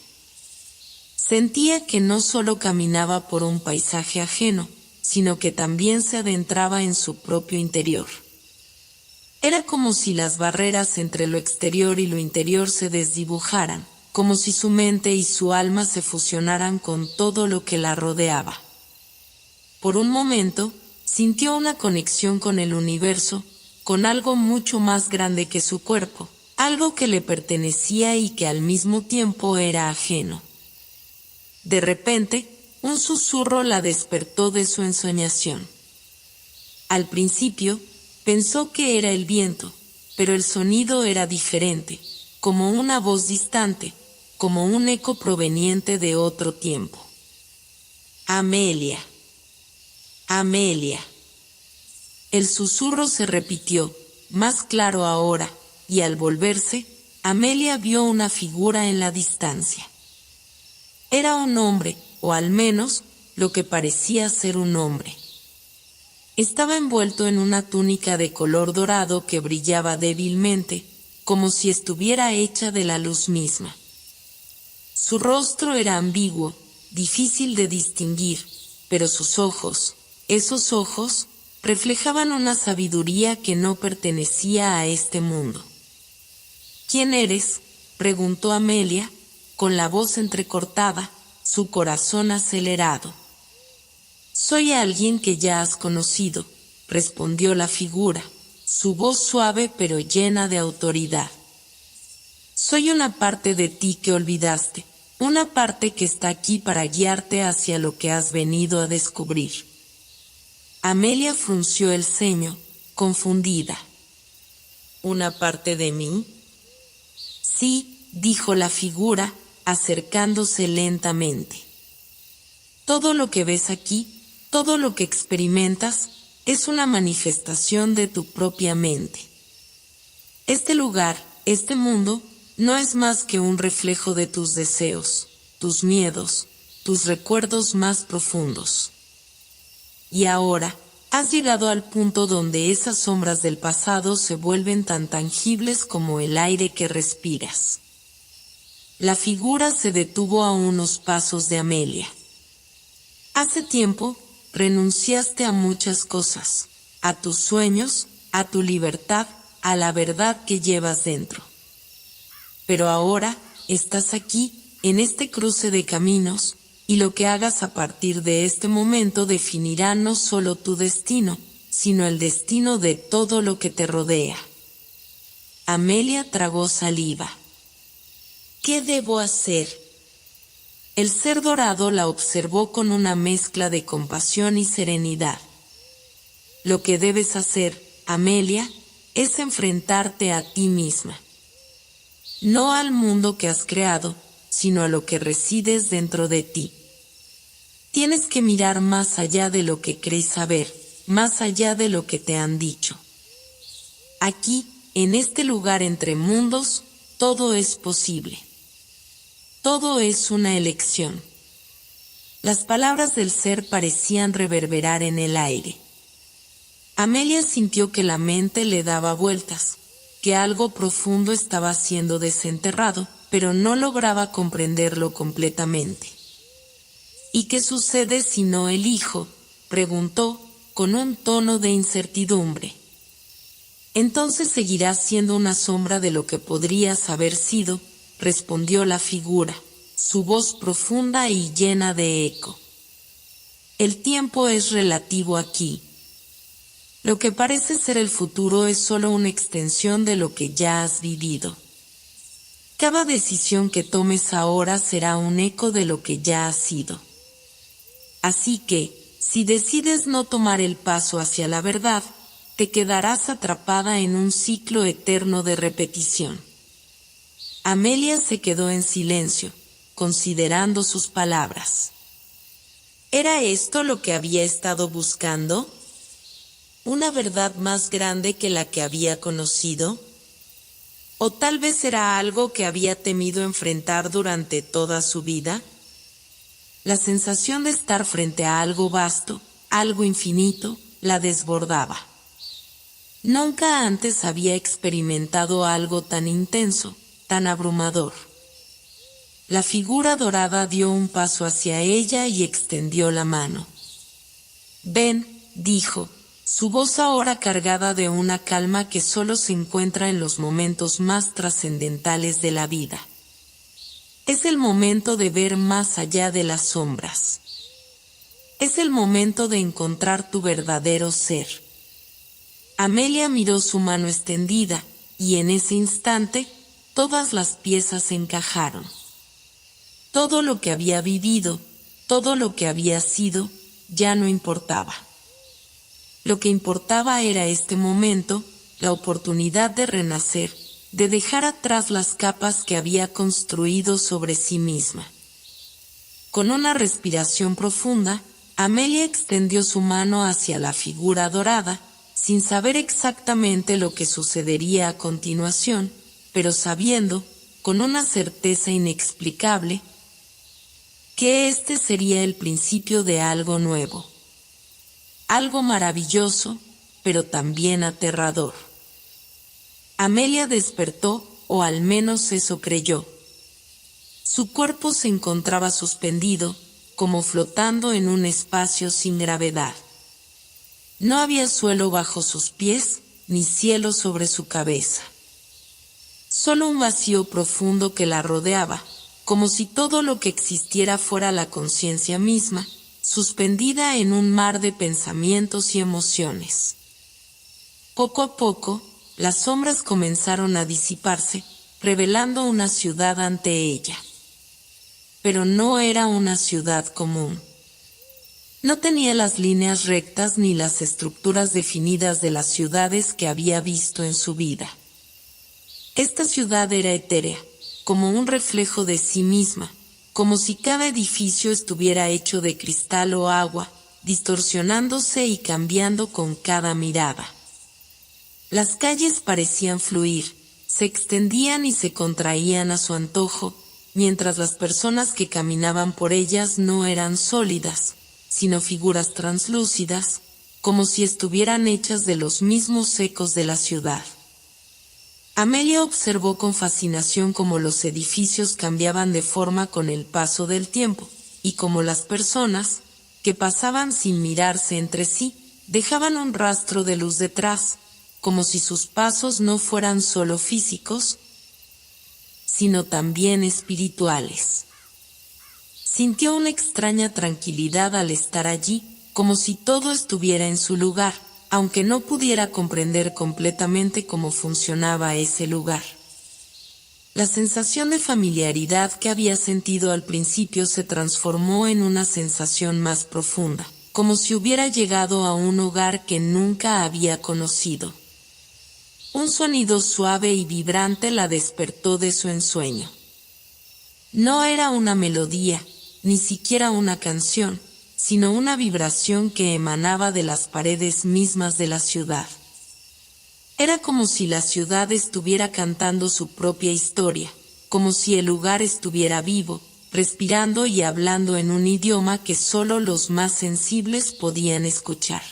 Sentía que no solo caminaba por un paisaje ajeno, sino que también se adentraba en su propio interior. Era como si las barreras entre lo exterior y lo interior se desdibujaran, como si su mente y su alma se fusionaran con todo lo que la rodeaba. Por un momento, sintió una conexión con el universo, con algo mucho más grande que su cuerpo, algo que le pertenecía y que al mismo tiempo era ajeno. De repente, un susurro la despertó de su ensoñación. Al principio, pensó que era el viento, pero el sonido era diferente, como una voz distante, como un eco proveniente de otro tiempo. Amelia. Amelia. El susurro se repitió, más claro ahora, y al volverse, Amelia vio una figura en la distancia. Era un hombre, o al menos, lo que parecía ser un hombre. Estaba envuelto en una túnica de color dorado que brillaba débilmente, como si estuviera hecha de la luz misma. Su rostro era ambiguo, difícil de distinguir, pero sus ojos, esos ojos, reflejaban una sabiduría que no pertenecía a este mundo. ¿Quién eres?, preguntó Amelia, con la voz entrecortada, su corazón acelerado. Soy alguien que ya has conocido, respondió la figura, su voz suave pero llena de autoridad. Soy una parte de ti que olvidaste, una parte que está aquí para guiarte hacia lo que has venido a descubrir. Amelia frunció el ceño, confundida. ¿Una parte de mí? Sí, dijo la figura, acercándose lentamente. Todo lo que ves aquí, todo lo que experimentas, es una manifestación de tu propia mente. Este lugar, este mundo, no es más que un reflejo de tus deseos, tus miedos, tus recuerdos más profundos. Y ahora, has llegado al punto donde esas sombras del pasado se vuelven tan tangibles como el aire que respiras. La figura se detuvo a unos pasos de Amelia. Hace tiempo, renunciaste a muchas cosas, a tus sueños, a tu libertad, a la verdad que llevas dentro. Pero ahora, estás aquí, en este cruce de caminos, y lo que hagas a partir de este momento definirá no solo tu destino, sino el destino de todo lo que te rodea. Amelia tragó saliva. ¿Qué debo hacer? El ser dorado la observó con una mezcla de compasión y serenidad. Lo que debes hacer, Amelia, es enfrentarte a ti misma. No al mundo que has creado, sino a lo que resides dentro de ti. Tienes que mirar más allá de lo que crees saber, más allá de lo que te han dicho. Aquí, en este lugar entre mundos, todo es posible. Todo es una elección. Las palabras del ser parecían reverberar en el aire. Amelia sintió que la mente le daba vueltas, que algo profundo estaba siendo desenterrado, pero no lograba comprenderlo completamente. ¿Y qué sucede si no elijo?, preguntó, con un tono de incertidumbre. Entonces seguirás siendo una sombra de lo que podrías haber sido, respondió la figura, su voz profunda y llena de eco. El tiempo es relativo aquí. Lo que parece ser el futuro es solo una extensión de lo que ya has vivido. Cada decisión que tomes ahora será un eco de lo que ya has sido. Así que, si decides no tomar el paso hacia la verdad, te quedarás atrapada en un ciclo eterno de repetición. Amelia se quedó en silencio, considerando sus palabras. ¿Era esto lo que había estado buscando? ¿Una verdad más grande que la que había conocido? ¿O tal vez era algo que había temido enfrentar durante toda su vida? La sensación de estar frente a algo vasto, algo infinito, la desbordaba. Nunca antes había experimentado algo tan intenso, tan abrumador. La figura dorada dio un paso hacia ella y extendió la mano. «Ven», dijo, su voz ahora cargada de una calma que solo se encuentra en los momentos más trascendentales de la vida. Es el momento de ver más allá de las sombras. Es el momento de encontrar tu verdadero ser. Amelia miró su mano extendida, y en ese instante, todas las piezas encajaron. Todo lo que había vivido, todo lo que había sido, ya no importaba. Lo que importaba era este momento, la oportunidad de renacer, de dejar atrás las capas que había construido sobre sí misma. Con una respiración profunda, Amelia extendió su mano hacia la figura dorada, sin saber exactamente lo que sucedería a continuación, pero sabiendo, con una certeza inexplicable, que este sería el principio de algo nuevo. Algo maravilloso, pero también aterrador. Amelia despertó, o al menos eso creyó. Su cuerpo se encontraba suspendido, como flotando en un espacio sin gravedad. No había suelo bajo sus pies, ni cielo sobre su cabeza. Solo un vacío profundo que la rodeaba, como si todo lo que existiera fuera la conciencia misma, suspendida en un mar de pensamientos y emociones. Poco a poco, las sombras comenzaron a disiparse, revelando una ciudad ante ella. Pero no era una ciudad común. No tenía las líneas rectas ni las estructuras definidas de las ciudades que había visto en su vida. Esta ciudad era etérea, como un reflejo de sí misma, como si cada edificio estuviera hecho de cristal o agua, distorsionándose y cambiando con cada mirada. Las calles parecían fluir, se extendían y se contraían a su antojo, mientras las personas que caminaban por ellas no eran sólidas, sino figuras translúcidas, como si estuvieran hechas de los mismos ecos de la ciudad. Amelia observó con fascinación cómo los edificios cambiaban de forma con el paso del tiempo, y cómo las personas, que pasaban sin mirarse entre sí, dejaban un rastro de luz detrás, como si sus pasos no fueran solo físicos, sino también espirituales. Sintió una extraña tranquilidad al estar allí, como si todo estuviera en su lugar, aunque no pudiera comprender completamente cómo funcionaba ese lugar. La sensación de familiaridad que había sentido al principio se transformó en una sensación más profunda, como si hubiera llegado a un hogar que nunca había conocido. Un sonido suave y vibrante la despertó de su ensueño. No era una melodía, ni siquiera una canción, sino una vibración que emanaba de las paredes mismas de la ciudad. Era como si la ciudad estuviera cantando su propia historia, como si el lugar estuviera vivo, respirando y hablando en un idioma que solo los más sensibles podían escuchar.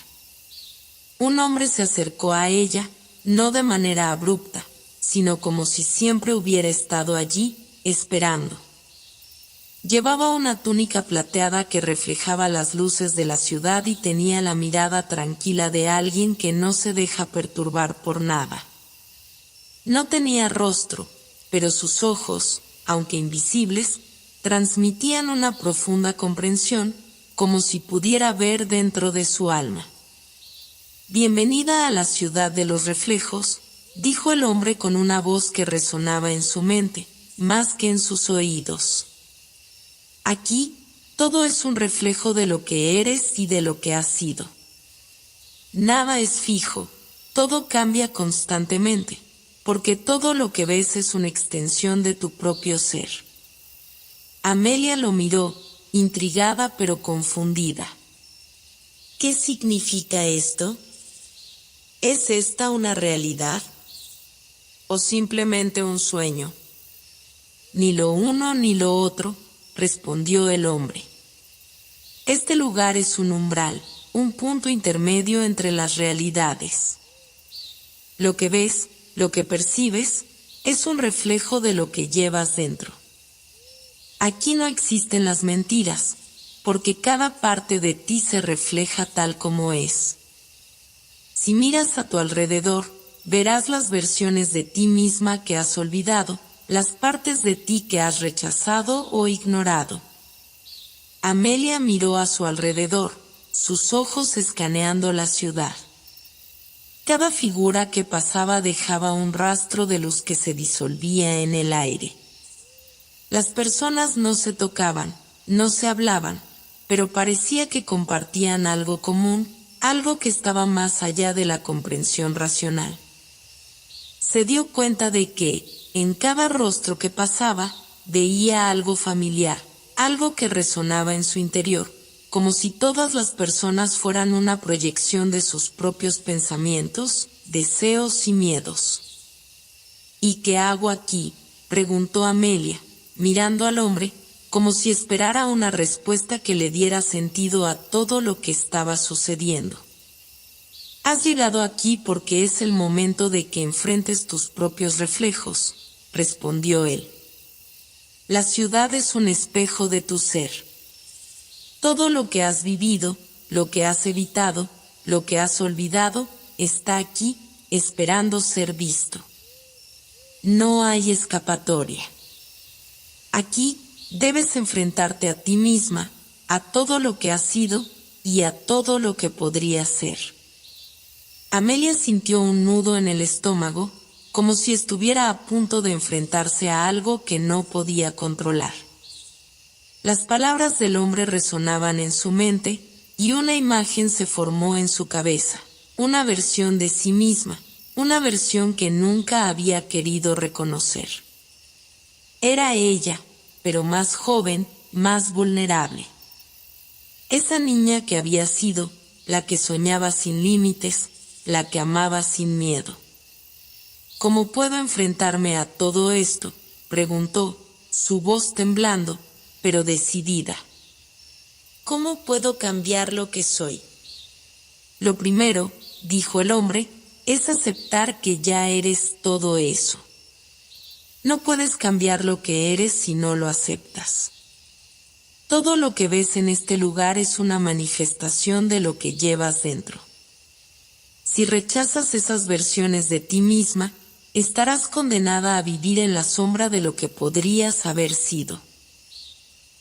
Un hombre se acercó a ella, no de manera abrupta, sino como si siempre hubiera estado allí, esperando. Llevaba una túnica plateada que reflejaba las luces de la ciudad y tenía la mirada tranquila de alguien que no se deja perturbar por nada. No tenía rostro, pero sus ojos, aunque invisibles, transmitían una profunda comprensión, como si pudiera ver dentro de su alma. Bienvenida a la ciudad de los reflejos, dijo el hombre con una voz que resonaba en su mente, más que en sus oídos. Aquí, todo es un reflejo de lo que eres y de lo que has sido. Nada es fijo, todo cambia constantemente, porque todo lo que ves es una extensión de tu propio ser. Amelia lo miró, intrigada pero confundida. ¿Qué significa esto? ¿Es esta una realidad? ¿O simplemente un sueño? Ni lo uno ni lo otro, respondió el hombre. Este lugar es un umbral, un punto intermedio entre las realidades. Lo que ves, lo que percibes, es un reflejo de lo que llevas dentro. Aquí no existen las mentiras, porque cada parte de ti se refleja tal como es. Si miras a tu alrededor, verás las versiones de ti misma que has olvidado, las partes de ti que has rechazado o ignorado. Amelia miró a su alrededor, sus ojos escaneando la ciudad. Cada figura que pasaba dejaba un rastro de luz que se disolvía en el aire. Las personas no se tocaban, no se hablaban, pero parecía que compartían algo común, algo que estaba más allá de la comprensión racional. Se dio cuenta de que, en cada rostro que pasaba, veía algo familiar, algo que resonaba en su interior, como si todas las personas fueran una proyección de sus propios pensamientos, deseos y miedos. ¿Y qué hago aquí?, preguntó Amelia, mirando al hombre, como si esperara una respuesta que le diera sentido a todo lo que estaba sucediendo. Has llegado aquí porque es el momento de que enfrentes tus propios reflejos, respondió él. La ciudad es un espejo de tu ser. Todo lo que has vivido, lo que has evitado, lo que has olvidado, está aquí, esperando ser visto. No hay escapatoria. Aquí debes enfrentarte a ti misma, a todo lo que has sido y a todo lo que podrías ser. Amelia sintió un nudo en el estómago, como si estuviera a punto de enfrentarse a algo que no podía controlar. Las palabras del hombre resonaban en su mente, y una imagen se formó en su cabeza, una versión de sí misma, una versión que nunca había querido reconocer. Era ella, pero más joven, más vulnerable. Esa niña que había sido, la que soñaba sin límites, la que amaba sin miedo. ¿Cómo puedo enfrentarme a todo esto?, preguntó, su voz temblando, pero decidida. ¿Cómo puedo cambiar lo que soy? Lo primero, dijo el hombre, es aceptar que ya eres todo eso. No puedes cambiar lo que eres si no lo aceptas. Todo lo que ves en este lugar es una manifestación de lo que llevas dentro. Si rechazas esas versiones de ti misma, estarás condenada a vivir en la sombra de lo que podrías haber sido.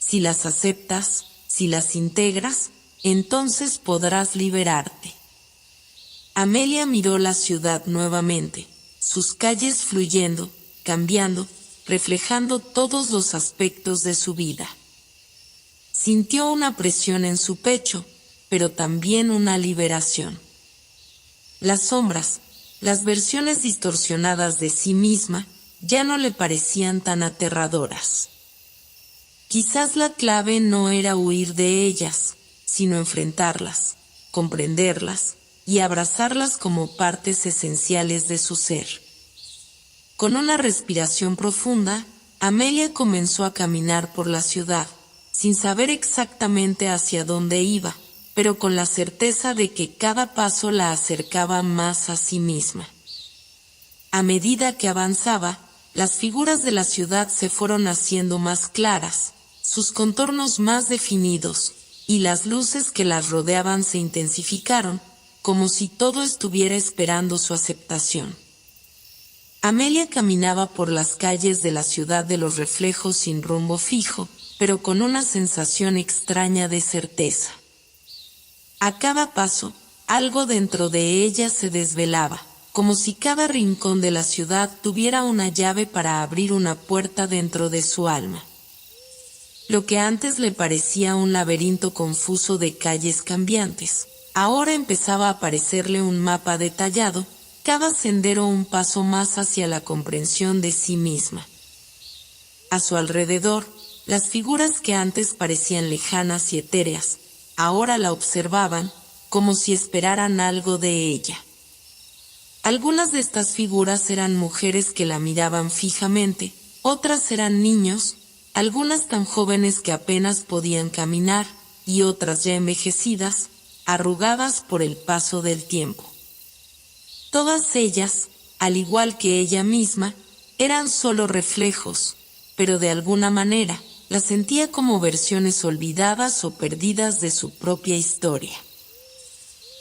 Si las aceptas, si las integras, entonces podrás liberarte. Amelia miró la ciudad nuevamente, sus calles fluyendo, cambiando, reflejando todos los aspectos de su vida. Sintió una presión en su pecho, pero también una liberación. Las sombras, las versiones distorsionadas de sí misma, ya no le parecían tan aterradoras. Quizás la clave no era huir de ellas, sino enfrentarlas, comprenderlas y abrazarlas como partes esenciales de su ser. Con una respiración profunda, Amelia comenzó a caminar por la ciudad, sin saber exactamente hacia dónde iba, pero con la certeza de que cada paso la acercaba más a sí misma. A medida que avanzaba, las figuras de la ciudad se fueron haciendo más claras, sus contornos más definidos, y las luces que las rodeaban se intensificaron, como si todo estuviera esperando su aceptación. Amelia caminaba por las calles de la ciudad de los reflejos sin rumbo fijo, pero con una sensación extraña de certeza. A cada paso, algo dentro de ella se desvelaba, como si cada rincón de la ciudad tuviera una llave para abrir una puerta dentro de su alma. Lo que antes le parecía un laberinto confuso de calles cambiantes, ahora empezaba a parecerle un mapa detallado, cada sendero un paso más hacia la comprensión de sí misma. A su alrededor, las figuras que antes parecían lejanas y etéreas, ahora la observaban, como si esperaran algo de ella. Algunas de estas figuras eran mujeres que la miraban fijamente, otras eran niños, algunas tan jóvenes que apenas podían caminar, y otras ya envejecidas, arrugadas por el paso del tiempo. Todas ellas, al igual que ella misma, eran solo reflejos, pero de alguna manera, las sentía como versiones olvidadas o perdidas de su propia historia.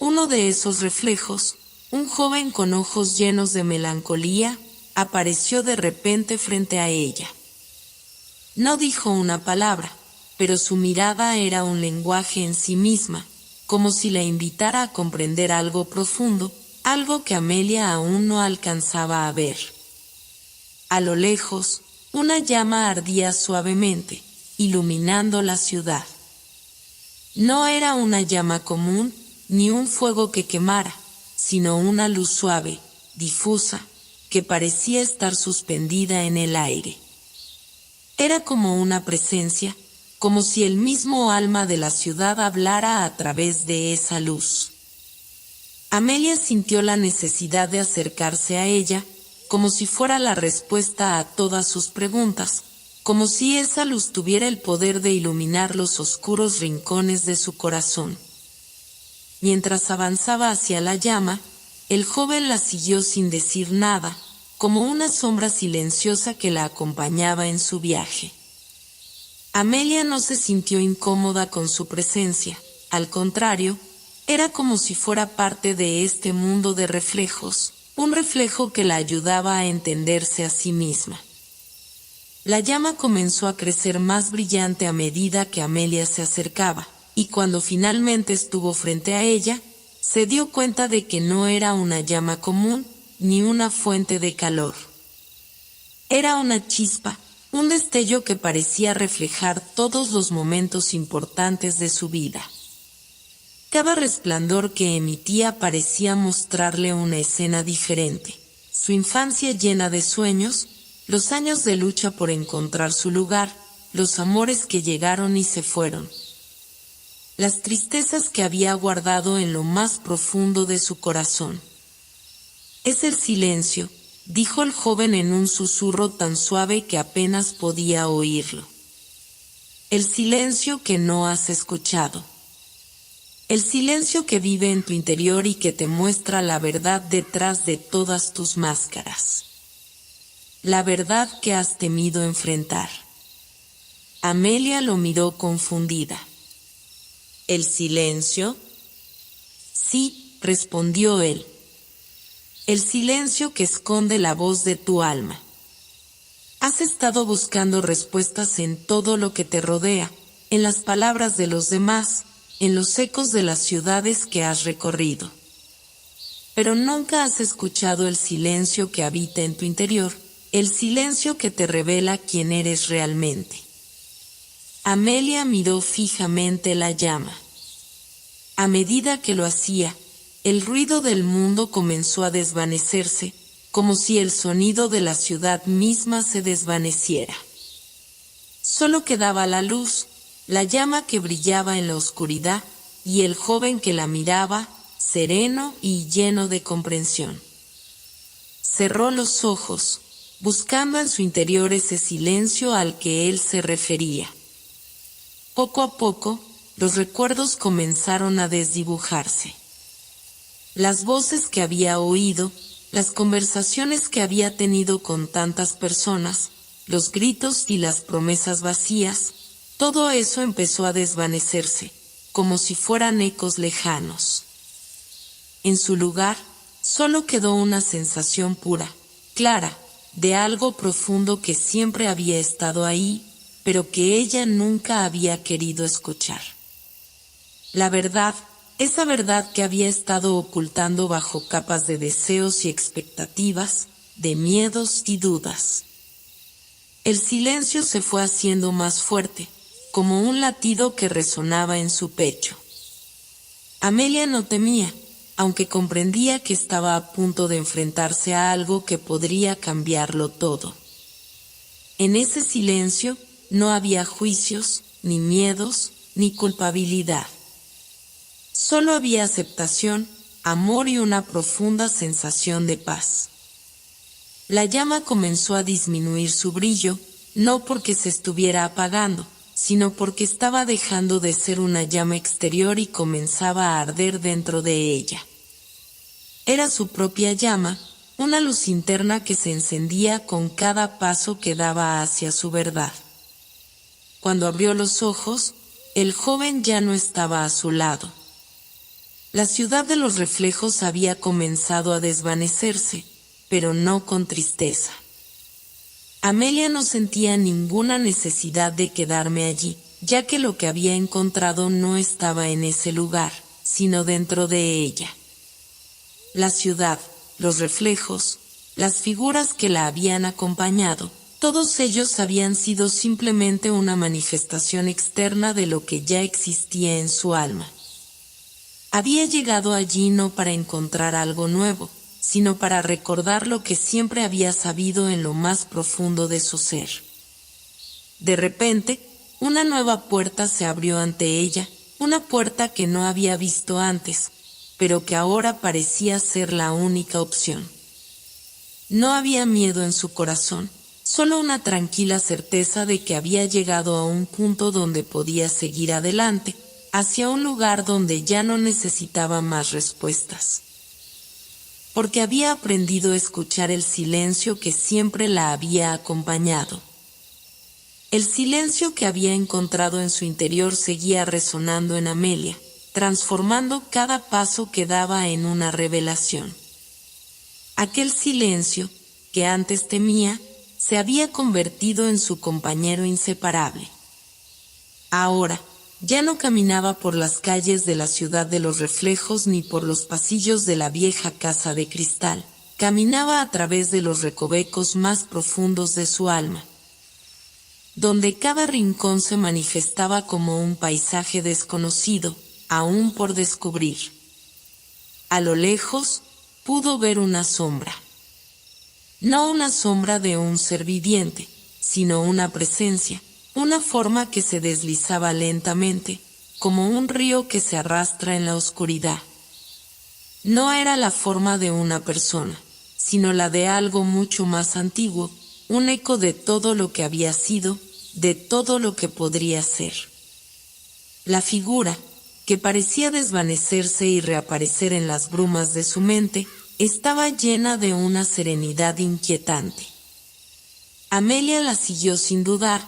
Uno de esos reflejos, un joven con ojos llenos de melancolía, apareció de repente frente a ella. No dijo una palabra, pero su mirada era un lenguaje en sí misma, como si la invitara a comprender algo profundo, algo que Amelia aún no alcanzaba a ver. A lo lejos, una llama ardía suavemente, iluminando la ciudad. No era una llama común, ni un fuego que quemara, sino una luz suave, difusa, que parecía estar suspendida en el aire. Era como una presencia, como si el mismo alma de la ciudad hablara a través de esa luz. Amelia sintió la necesidad de acercarse a ella, como si fuera la respuesta a todas sus preguntas, como si esa luz tuviera el poder de iluminar los oscuros rincones de su corazón. Mientras avanzaba hacia la llama, el joven la siguió sin decir nada, como una sombra silenciosa que la acompañaba en su viaje. Amelia no se sintió incómoda con su presencia, al contrario, era como si fuera parte de este mundo de reflejos, un reflejo que la ayudaba a entenderse a sí misma. La llama comenzó a crecer más brillante a medida que Amelia se acercaba, y cuando finalmente estuvo frente a ella, se dio cuenta de que no era una llama común, ni una fuente de calor. Era una chispa, un destello que parecía reflejar todos los momentos importantes de su vida. Cada resplandor que emitía parecía mostrarle una escena diferente, su infancia llena de sueños, los años de lucha por encontrar su lugar, los amores que llegaron y se fueron, las tristezas que había guardado en lo más profundo de su corazón. «Es el silencio», dijo el joven en un susurro tan suave que apenas podía oírlo. «El silencio que no has escuchado. El silencio que vive en tu interior y que te muestra la verdad detrás de todas tus máscaras. La verdad que has temido enfrentar». Amelia lo miró confundida. «¿El silencio?» «Sí», respondió él. «El silencio que esconde la voz de tu alma. Has estado buscando respuestas en todo lo que te rodea, en las palabras de los demás, en los ecos de las ciudades que has recorrido. Pero nunca has escuchado el silencio que habita en tu interior, el silencio que te revela quién eres realmente». Amelia miró fijamente la llama. A medida que lo hacía, el ruido del mundo comenzó a desvanecerse, como si el sonido de la ciudad misma se desvaneciera. Solo quedaba la luz, la llama que brillaba en la oscuridad, y el joven que la miraba, sereno y lleno de comprensión. Cerró los ojos, buscando en su interior ese silencio al que él se refería. Poco a poco, los recuerdos comenzaron a desdibujarse. Las voces que había oído, las conversaciones que había tenido con tantas personas, los gritos y las promesas vacías, todo eso empezó a desvanecerse, como si fueran ecos lejanos. En su lugar, solo quedó una sensación pura, clara, de algo profundo que siempre había estado ahí, pero que ella nunca había querido escuchar. La verdad, esa verdad que había estado ocultando bajo capas de deseos y expectativas, de miedos y dudas. El silencio se fue haciendo más fuerte, como un latido que resonaba en su pecho. Amelia no temía, aunque comprendía que estaba a punto de enfrentarse a algo que podría cambiarlo todo. En ese silencio no había juicios, ni miedos, ni culpabilidad. Solo había aceptación, amor y una profunda sensación de paz. La llama comenzó a disminuir su brillo, no porque se estuviera apagando, sino porque estaba dejando de ser una llama exterior y comenzaba a arder dentro de ella. Era su propia llama, una luz interna que se encendía con cada paso que daba hacia su verdad. Cuando abrió los ojos, el joven ya no estaba a su lado. La ciudad de los reflejos había comenzado a desvanecerse, pero no con tristeza. Amelia no sentía ninguna necesidad de quedarme allí, ya que lo que había encontrado no estaba en ese lugar, sino dentro de ella. La ciudad, los reflejos, las figuras que la habían acompañado, todos ellos habían sido simplemente una manifestación externa de lo que ya existía en su alma. Había llegado allí no para encontrar algo nuevo, sino para recordar lo que siempre había sabido en lo más profundo de su ser. De repente, una nueva puerta se abrió ante ella, una puerta que no había visto antes, pero que ahora parecía ser la única opción. No había miedo en su corazón, solo una tranquila certeza de que había llegado a un punto donde podía seguir adelante, hacia un lugar donde ya no necesitaba más respuestas. Porque había aprendido a escuchar el silencio que siempre la había acompañado. El silencio que había encontrado en su interior seguía resonando en Amelia, transformando cada paso que daba en una revelación. Aquel silencio, que antes temía, se había convertido en su compañero inseparable. Ahora, ya no caminaba por las calles de la ciudad de los reflejos ni por los pasillos de la vieja casa de cristal, caminaba a través de los recovecos más profundos de su alma, donde cada rincón se manifestaba como un paisaje desconocido, aún por descubrir. A lo lejos, pudo ver una sombra. No una sombra de un ser viviente, sino una presencia, una forma que se deslizaba lentamente, como un río que se arrastra en la oscuridad. No era la forma de una persona, sino la de algo mucho más antiguo, un eco de todo lo que había sido, de todo lo que podría ser. La figura, que parecía desvanecerse y reaparecer en las brumas de su mente, estaba llena de una serenidad inquietante. Amelia la siguió sin dudar,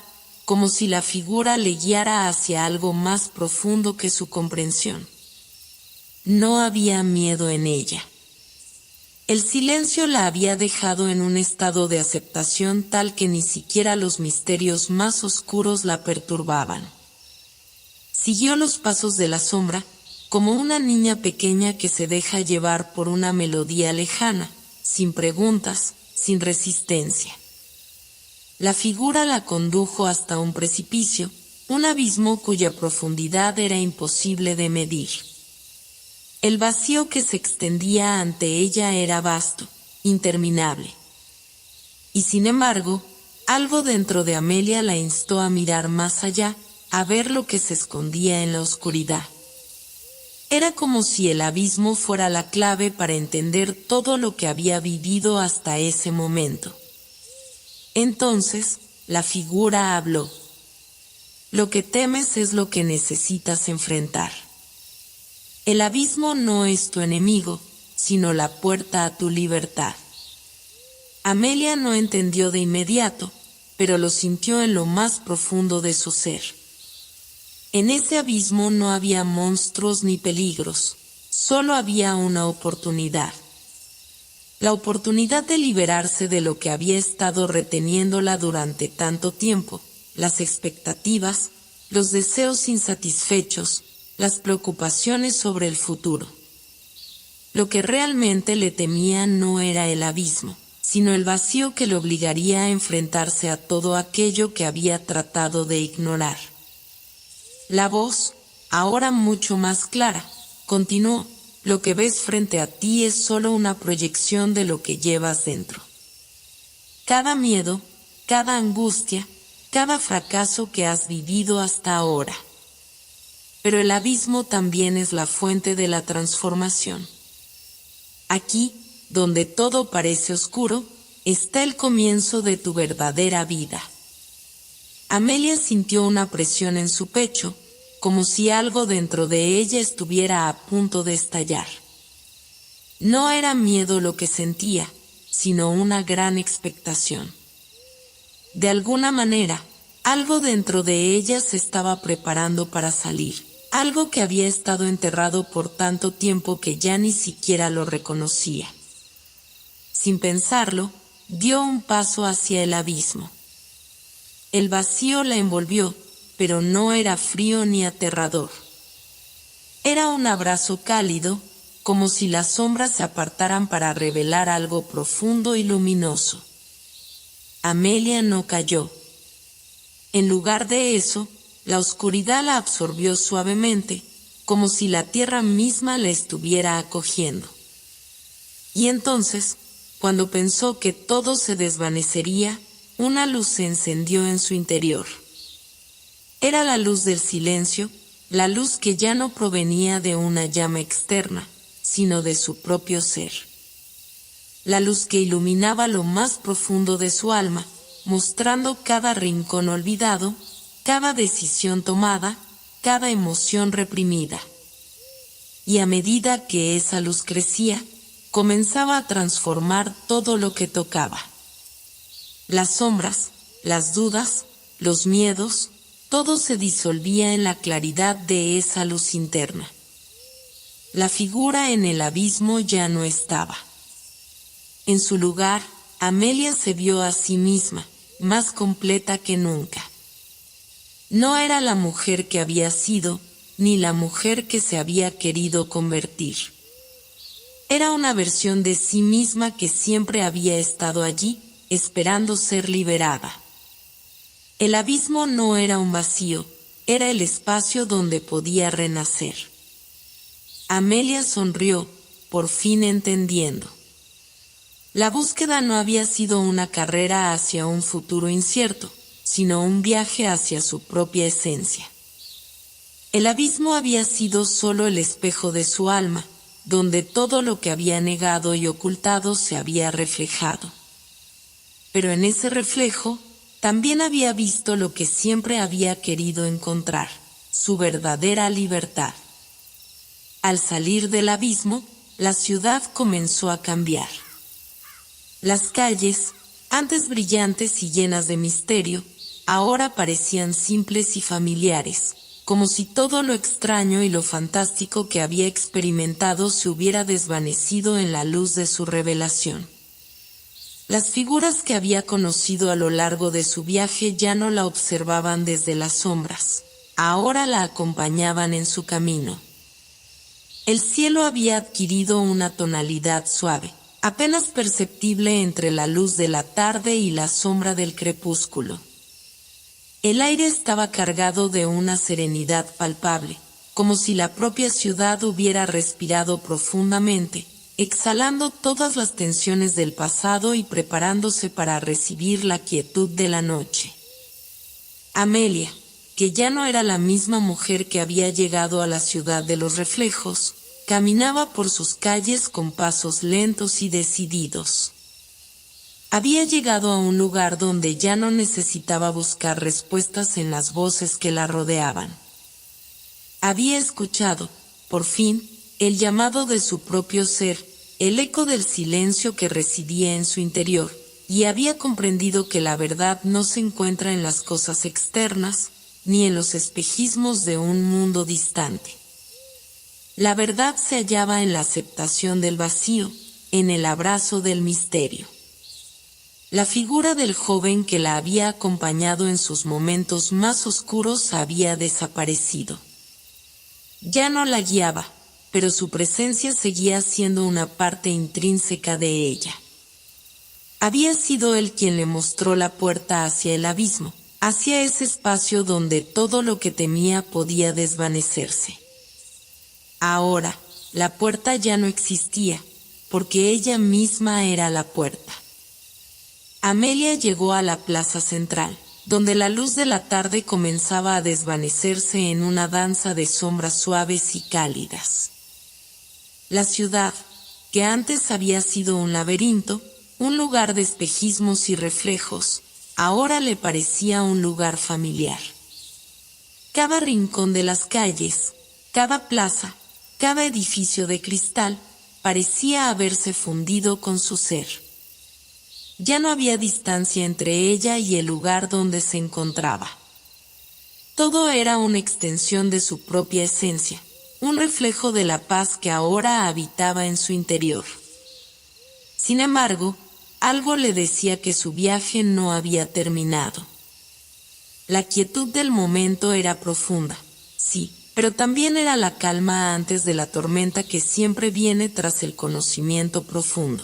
como si la figura le guiara hacia algo más profundo que su comprensión. No había miedo en ella. El silencio la había dejado en un estado de aceptación tal que ni siquiera los misterios más oscuros la perturbaban. Siguió los pasos de la sombra, como una niña pequeña que se deja llevar por una melodía lejana, sin preguntas, sin resistencia. La figura la condujo hasta un precipicio, un abismo cuya profundidad era imposible de medir. El vacío que se extendía ante ella era vasto, interminable. Y sin embargo, algo dentro de Amelia la instó a mirar más allá, a ver lo que se escondía en la oscuridad. Era como si el abismo fuera la clave para entender todo lo que había vivido hasta ese momento. Entonces, la figura habló. Lo que temes es lo que necesitas enfrentar. El abismo no es tu enemigo, sino la puerta a tu libertad. Amelia no entendió de inmediato, pero lo sintió en lo más profundo de su ser. En ese abismo no había monstruos ni peligros, solo había una oportunidad. La oportunidad de liberarse de lo que había estado reteniéndola durante tanto tiempo, las expectativas, los deseos insatisfechos, las preocupaciones sobre el futuro. Lo que realmente le temía no era el abismo, sino el vacío que le obligaría a enfrentarse a todo aquello que había tratado de ignorar. La voz, ahora mucho más clara, continuó: lo que ves frente a ti es solo una proyección de lo que llevas dentro. Cada miedo, cada angustia, cada fracaso que has vivido hasta ahora. Pero el abismo también es la fuente de la transformación. Aquí, donde todo parece oscuro, está el comienzo de tu verdadera vida. Amelia sintió una presión en su pecho, como si algo dentro de ella estuviera a punto de estallar. No era miedo lo que sentía, sino una gran expectación. De alguna manera, algo dentro de ella se estaba preparando para salir, algo que había estado enterrado por tanto tiempo que ya ni siquiera lo reconocía. Sin pensarlo, dio un paso hacia el abismo. El vacío la envolvió, pero no era frío ni aterrador. Era un abrazo cálido, como si las sombras se apartaran para revelar algo profundo y luminoso. Amelia no cayó. En lugar de eso, la oscuridad la absorbió suavemente, como si la tierra misma la estuviera acogiendo. Y entonces, cuando pensó que todo se desvanecería, una luz se encendió en su interior. Era la luz del silencio, la luz que ya no provenía de una llama externa, sino de su propio ser. La luz que iluminaba lo más profundo de su alma, mostrando cada rincón olvidado, cada decisión tomada, cada emoción reprimida. Y a medida que esa luz crecía, comenzaba a transformar todo lo que tocaba. Las sombras, las dudas, los miedos, todo se disolvía en la claridad de esa luz interna. La figura en el abismo ya no estaba. En su lugar, Amelia se vio a sí misma, más completa que nunca. No era la mujer que había sido, ni la mujer que se había querido convertir. Era una versión de sí misma que siempre había estado allí, esperando ser liberada. El abismo no era un vacío, era el espacio donde podía renacer. Amelia sonrió, por fin entendiendo. La búsqueda no había sido una carrera hacia un futuro incierto, sino un viaje hacia su propia esencia. El abismo había sido solo el espejo de su alma, donde todo lo que había negado y ocultado se había reflejado. Pero en ese reflejo, también había visto lo que siempre había querido encontrar, su verdadera libertad. Al salir del abismo, la ciudad comenzó a cambiar. Las calles, antes brillantes y llenas de misterio, ahora parecían simples y familiares, como si todo lo extraño y lo fantástico que había experimentado se hubiera desvanecido en la luz de su revelación. Las figuras que había conocido a lo largo de su viaje ya no la observaban desde las sombras, ahora la acompañaban en su camino. El cielo había adquirido una tonalidad suave, apenas perceptible entre la luz de la tarde y la sombra del crepúsculo. El aire estaba cargado de una serenidad palpable, como si la propia ciudad hubiera respirado profundamente, exhalando todas las tensiones del pasado y preparándose para recibir la quietud de la noche. Amelia, que ya no era la misma mujer que había llegado a la ciudad de los reflejos, caminaba por sus calles con pasos lentos y decididos. Había llegado a un lugar donde ya no necesitaba buscar respuestas en las voces que la rodeaban. Había escuchado, por fin, el llamado de su propio ser, el eco del silencio que residía en su interior, y había comprendido que la verdad no se encuentra en las cosas externas, ni en los espejismos de un mundo distante. La verdad se hallaba en la aceptación del vacío, en el abrazo del misterio. La figura del joven que la había acompañado en sus momentos más oscuros había desaparecido. Ya no la guiaba, pero su presencia seguía siendo una parte intrínseca de ella. Había sido él quien le mostró la puerta hacia el abismo, hacia ese espacio donde todo lo que temía podía desvanecerse. Ahora, la puerta ya no existía, porque ella misma era la puerta. Amelia llegó a la plaza central, donde la luz de la tarde comenzaba a desvanecerse en una danza de sombras suaves y cálidas. La ciudad, que antes había sido un laberinto, un lugar de espejismos y reflejos, ahora le parecía un lugar familiar. Cada rincón de las calles, cada plaza, cada edificio de cristal, parecía haberse fundido con su ser. Ya no había distancia entre ella y el lugar donde se encontraba. Todo era una extensión de su propia esencia, un reflejo de la paz que ahora habitaba en su interior. Sin embargo, algo le decía que su viaje no había terminado. La quietud del momento era profunda, sí, pero también era la calma antes de la tormenta que siempre viene tras el conocimiento profundo.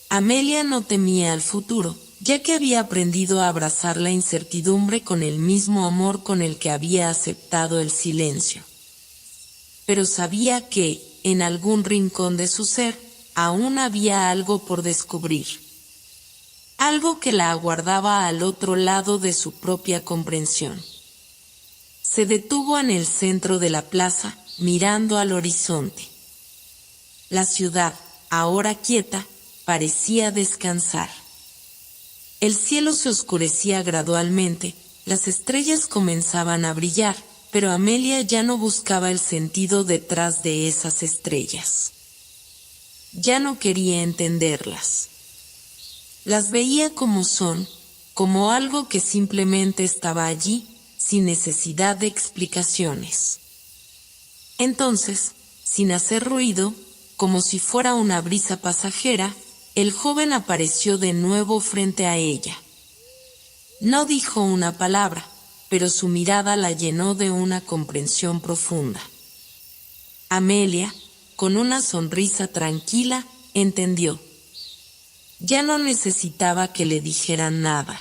Amelia no temía al futuro, ya que había aprendido a abrazar la incertidumbre con el mismo amor con el que había aceptado el silencio. Pero sabía que, en algún rincón de su ser, aún había algo por descubrir. Algo que la aguardaba al otro lado de su propia comprensión. Se detuvo en el centro de la plaza, mirando al horizonte. La ciudad, ahora quieta, parecía descansar. El cielo se oscurecía gradualmente, las estrellas comenzaban a brillar, pero Amelia ya no buscaba el sentido detrás de esas estrellas. Ya no quería entenderlas. Las veía como son, como algo que simplemente estaba allí, sin necesidad de explicaciones. Entonces, sin hacer ruido, como si fuera una brisa pasajera, el joven apareció de nuevo frente a ella. No dijo una palabra, pero su mirada la llenó de una comprensión profunda. Amelia, con una sonrisa tranquila, entendió. Ya no necesitaba que le dijeran nada.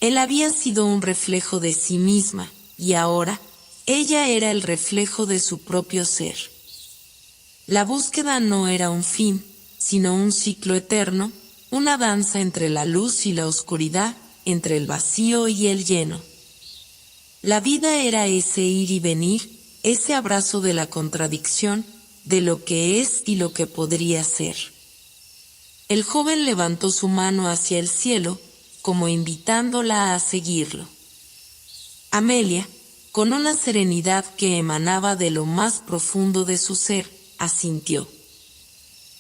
Él había sido un reflejo de sí misma, y ahora, ella era el reflejo de su propio ser. La búsqueda no era un fin, sino un ciclo eterno, una danza entre la luz y la oscuridad, entre el vacío y el lleno. La vida era ese ir y venir, ese abrazo de la contradicción, de lo que es y lo que podría ser. El joven levantó su mano hacia el cielo, como invitándola a seguirlo. Amelia, con una serenidad que emanaba de lo más profundo de su ser, asintió.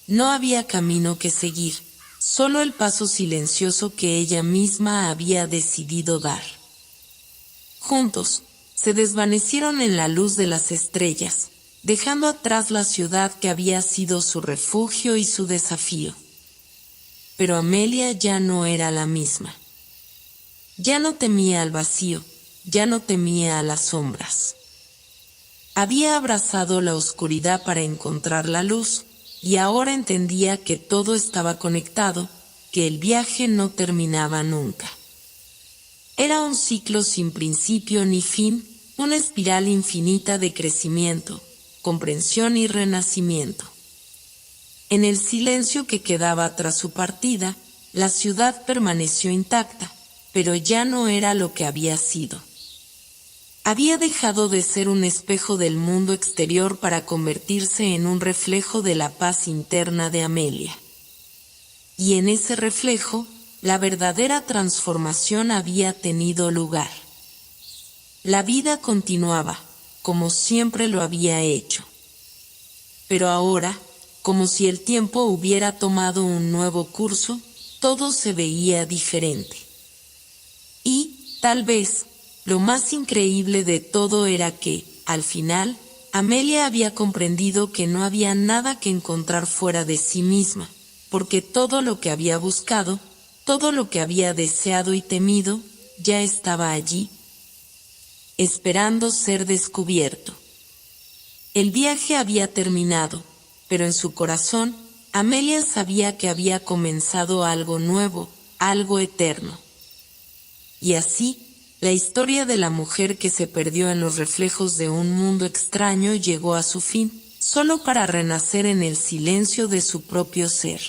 No había camino que seguir, solo el paso silencioso que ella misma había decidido dar. Juntos, se desvanecieron en la luz de las estrellas, dejando atrás la ciudad que había sido su refugio y su desafío. Pero Amelia ya no era la misma. Ya no temía al vacío, ya no temía a las sombras. Había abrazado la oscuridad para encontrar la luz, y ahora entendía que todo estaba conectado, que el viaje no terminaba nunca. Era un ciclo sin principio ni fin, una espiral infinita de crecimiento, comprensión y renacimiento. En el silencio que quedaba tras su partida, la ciudad permaneció intacta, pero ya no era lo que había sido. Había dejado de ser un espejo del mundo exterior para convertirse en un reflejo de la paz interna de Amelia. Y en ese reflejo, la verdadera transformación había tenido lugar. La vida continuaba, como siempre lo había hecho. Pero ahora, como si el tiempo hubiera tomado un nuevo curso, todo se veía diferente. Y, tal vez, lo más increíble de todo era que, al final, Amelia había comprendido que no había nada que encontrar fuera de sí misma, porque todo lo que había buscado, todo lo que había deseado y temido, ya estaba allí, esperando ser descubierto. El viaje había terminado, pero en su corazón, Amelia sabía que había comenzado algo nuevo, algo eterno. Y así, la historia de la mujer que se perdió en los reflejos de un mundo extraño llegó a su fin, solo para renacer en el silencio de su propio ser.